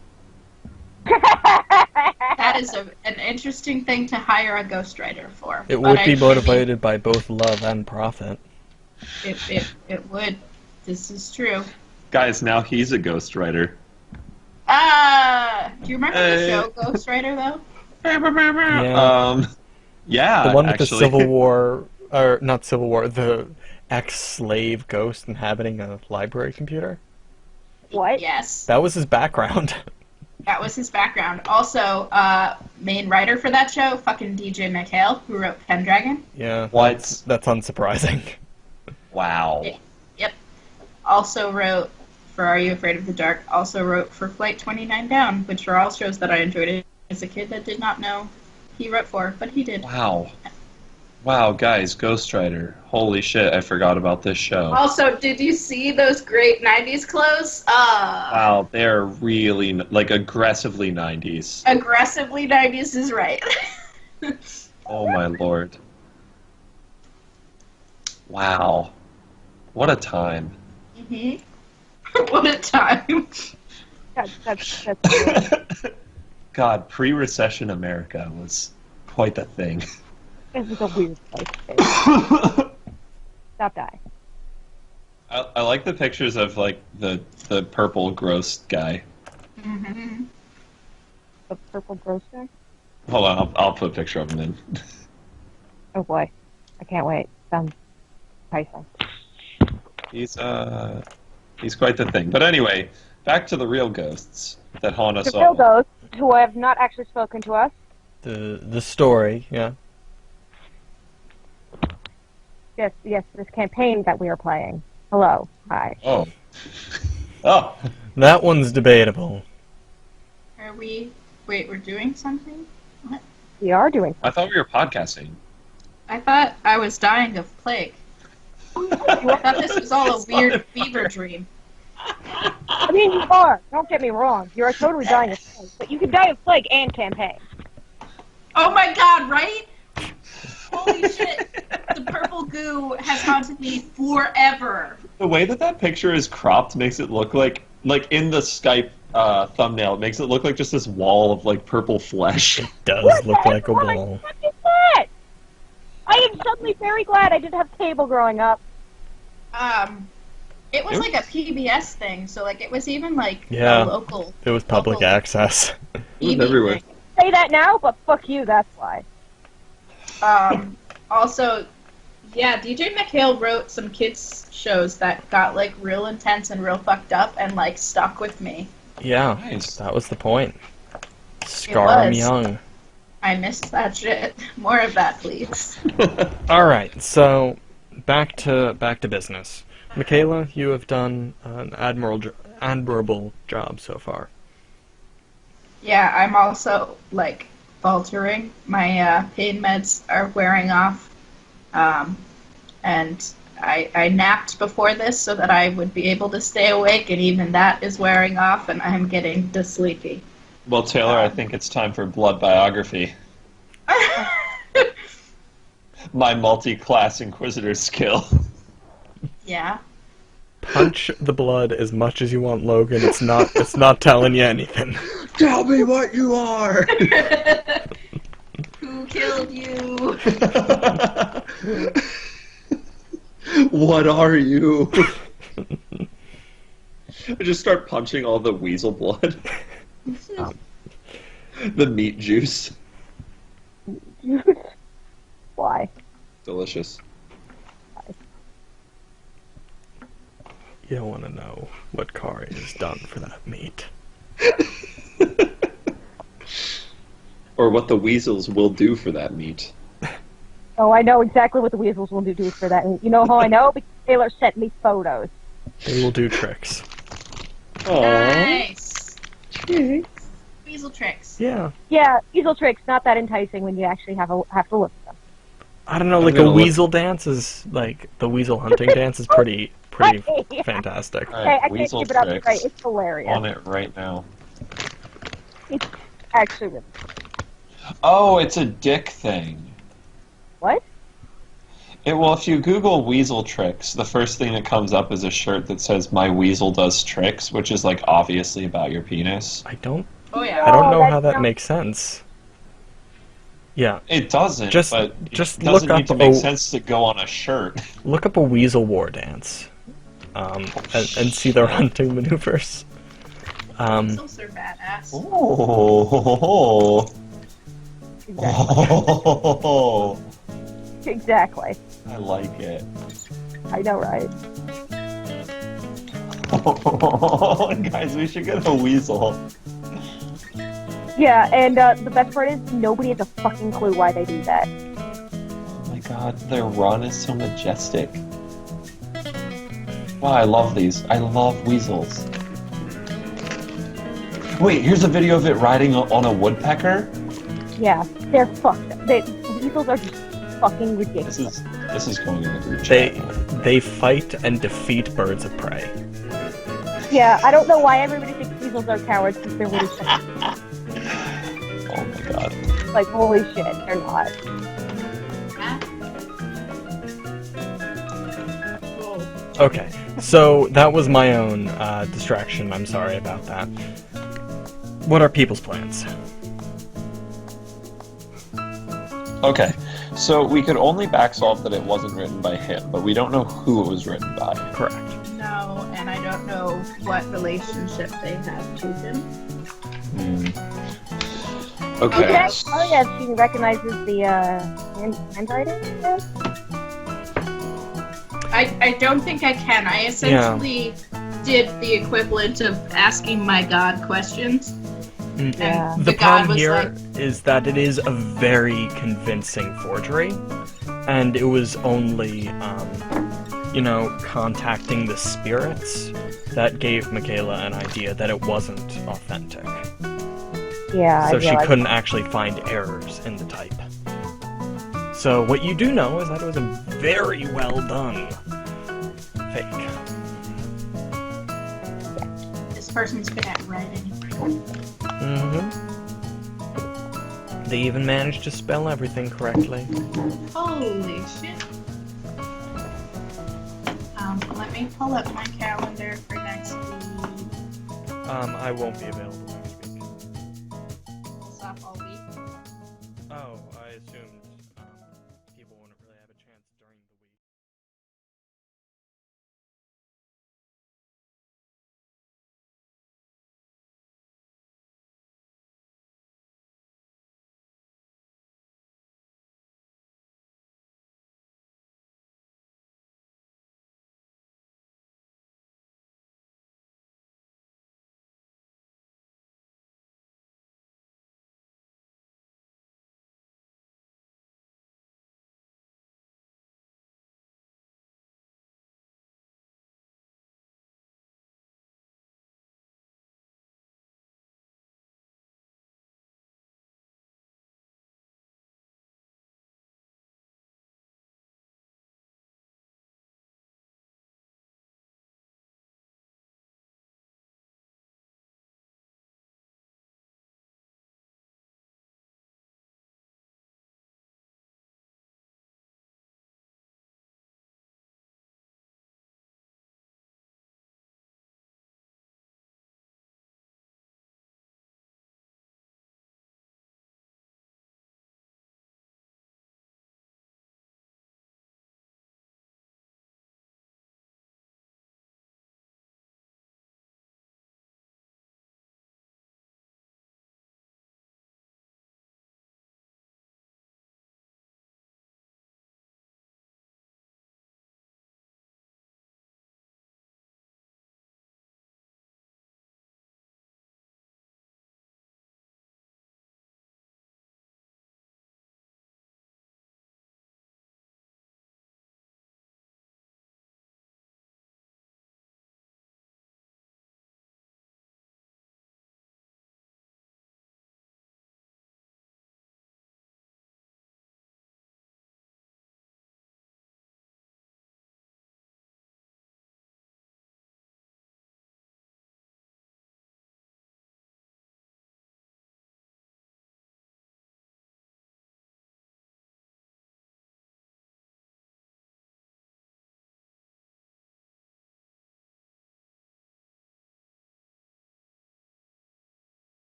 Speaker 4: That is an interesting thing to hire a ghostwriter for.
Speaker 1: It
Speaker 4: but
Speaker 1: would
Speaker 4: I
Speaker 1: be
Speaker 4: truly-
Speaker 1: motivated by both love and profit.
Speaker 4: It would. This is true.
Speaker 2: Guys, now he's a ghostwriter.
Speaker 4: Do you remember the
Speaker 2: Hey.
Speaker 4: show Ghostwriter, though?
Speaker 2: Yeah,
Speaker 1: The one with
Speaker 2: actually.
Speaker 1: the Civil War, or not Civil War, the ex-slave ghost inhabiting a library computer?
Speaker 3: What?
Speaker 4: Yes.
Speaker 1: That was his background.
Speaker 4: That was his background. Also, main writer for that show, fucking DJ McHale, who wrote Pendragon.
Speaker 1: Yeah.
Speaker 2: What?
Speaker 1: That's unsurprising.
Speaker 2: Wow.
Speaker 4: Yep. Also wrote for Are You Afraid of the Dark. Also wrote for Flight 29 Down, which are all shows that I enjoyed as a kid that did not know he wrote for, but he did.
Speaker 2: Wow. Wow, guys, Ghostwriter. Holy shit, I forgot about this show.
Speaker 4: Also, did you see those great 90s clothes?
Speaker 2: Wow, they're really, like, aggressively 90s.
Speaker 4: Aggressively 90s is right.
Speaker 2: Oh my lord. Wow. What a time.
Speaker 4: Mm-hmm. What a time.
Speaker 3: That's
Speaker 2: God, pre-recession America was quite the thing.
Speaker 3: This is a weird place to be. Stop dying.
Speaker 2: I like the pictures of, like, the purple gross guy.
Speaker 4: Mm-hmm.
Speaker 3: The purple gross guy?
Speaker 2: Hold on, I'll put a picture of him in.
Speaker 3: Oh boy. I can't wait. Sounds enticing.
Speaker 2: He's quite the thing. But anyway, back to the real ghosts that haunt us
Speaker 3: The real
Speaker 2: all.
Speaker 3: ghosts, who have not actually spoken to us.
Speaker 1: The story, yeah.
Speaker 3: Yes, this campaign that we are playing. Hello. Hi.
Speaker 2: Oh. Oh.
Speaker 1: That one's debatable.
Speaker 4: Are we... Wait, we're doing something? What?
Speaker 3: We are doing
Speaker 2: I thought we were podcasting.
Speaker 4: I thought I was dying of plague. I thought this was all a weird fever dream.
Speaker 3: I mean, you are. Don't get me wrong. You are totally dying of plague. But you can die of plague and campaign.
Speaker 4: Oh my god, right? Holy shit. The purple goo has haunted me forever.
Speaker 2: The way that picture is cropped makes it look like in the Skype thumbnail, it makes it look like just this wall of, like, purple flesh.
Speaker 1: It does
Speaker 3: What
Speaker 1: look
Speaker 3: the
Speaker 1: like a
Speaker 3: heck
Speaker 1: wall.
Speaker 3: is that? I am suddenly very glad I didn't have cable growing up.
Speaker 4: It was like a PBS thing, so like it was even like
Speaker 1: Yeah.
Speaker 4: a local.
Speaker 1: It was public
Speaker 4: local
Speaker 1: access.
Speaker 2: It was everywhere.
Speaker 4: thing.
Speaker 3: Say that now, but fuck you, that's why.
Speaker 4: Also, yeah, DJ McHale wrote some kids shows that got like real intense and real fucked up and like stuck with me.
Speaker 1: Yeah,
Speaker 2: Nice.
Speaker 1: that was the point. Scar 'em
Speaker 4: was.
Speaker 1: young.
Speaker 4: I missed that shit. More of that, please.
Speaker 1: All right, so back to business. Michaela, you have done an admirable job so far.
Speaker 4: Yeah, I'm also like faltering. My pain meds are wearing off, and I napped before this so that I would be able to stay awake, and even that is wearing off, and I'm getting sleepy.
Speaker 2: Well, Taylor, I think it's time for blood biography. My multi-class inquisitor skill.
Speaker 4: Yeah.
Speaker 1: Punch the blood as much as you want, Logan. It's not telling you anything.
Speaker 2: Tell me what you are!
Speaker 4: Who killed you?
Speaker 2: What are you? I just start punching all the weasel blood. The meat juice.
Speaker 3: Why?
Speaker 2: Delicious.
Speaker 1: You don't want to know what Kari has done for that meat.
Speaker 2: Or what the weasels will do for that meat.
Speaker 3: Oh, I know exactly what the weasels will do for that. And you know how I know? Because Taylor sent me photos.
Speaker 1: They will do tricks.
Speaker 4: Nice. Weasel tricks.
Speaker 1: Yeah.
Speaker 3: Yeah, weasel tricks not that enticing when you actually have to look at them.
Speaker 1: I don't know,
Speaker 2: I'm
Speaker 1: like a
Speaker 2: gonna look-
Speaker 1: weasel dance is like the weasel hunting dance is pretty fantastic.
Speaker 2: All
Speaker 3: Hey, I
Speaker 2: right,
Speaker 3: can't
Speaker 2: weasel
Speaker 3: keep it up
Speaker 2: tricks.
Speaker 3: straight. It's hilarious.
Speaker 2: On it right now.
Speaker 3: It's actually really...
Speaker 2: Oh, it's a dick thing.
Speaker 3: What?
Speaker 2: Well, if you Google weasel tricks, the first thing that comes up is a shirt that says "My weasel does tricks," which is like obviously about your penis.
Speaker 1: I don't
Speaker 4: Oh yeah.
Speaker 1: know
Speaker 3: that's
Speaker 1: how that
Speaker 3: not-
Speaker 1: makes sense. Yeah,
Speaker 2: It doesn't.
Speaker 1: Just-
Speaker 2: but
Speaker 1: just
Speaker 2: it doesn't
Speaker 1: look
Speaker 2: need
Speaker 1: up
Speaker 2: to make
Speaker 1: a-
Speaker 2: sense to go on a shirt.
Speaker 1: look up a weasel war dance, and see their hunting maneuvers.
Speaker 4: Weasels are badass.
Speaker 2: Oh.
Speaker 3: Exactly. Exactly.
Speaker 2: I like it.
Speaker 3: I know, right?
Speaker 2: Guys, we should get a weasel.
Speaker 3: Yeah, and the best part is nobody has a fucking clue why they do that.
Speaker 2: Oh my god, their run is so majestic. Wow, I love these. I love weasels. Wait, here's a video of it riding on a woodpecker.
Speaker 3: Yeah, they're fucked. Weasels are just fucking ridiculous.
Speaker 2: This is going in the group chat.
Speaker 1: They fight and defeat birds of prey.
Speaker 3: Yeah, I don't know why everybody thinks weasels are cowards because they're really fast.
Speaker 2: Oh my god.
Speaker 3: Like, holy shit, they're not.
Speaker 1: Okay, so that was my own distraction. I'm sorry about that. What are people's plans?
Speaker 2: Okay, so we could only backsolve that it wasn't written by him, but we don't know who it was written by.
Speaker 1: Correct.
Speaker 4: No, and I don't know what relationship they have to him.
Speaker 2: Okay.
Speaker 3: You can ask Talia if she recognizes the handwriting.
Speaker 4: I don't think I can. I essentially did the equivalent of asking my god questions.
Speaker 3: Yeah.
Speaker 1: The
Speaker 4: god
Speaker 1: problem
Speaker 4: was
Speaker 1: here is that it is a very convincing forgery, and it was only, contacting the spirits that gave Michaela an idea that it wasn't authentic.
Speaker 3: Yeah.
Speaker 1: So she couldn't actually find errors in the type. So what you do know is that it was a very well done fake.
Speaker 4: This person's good at writing.
Speaker 1: They even managed to spell everything correctly.
Speaker 4: Holy shit. Let me pull up my calendar for next week.
Speaker 1: I won't be available.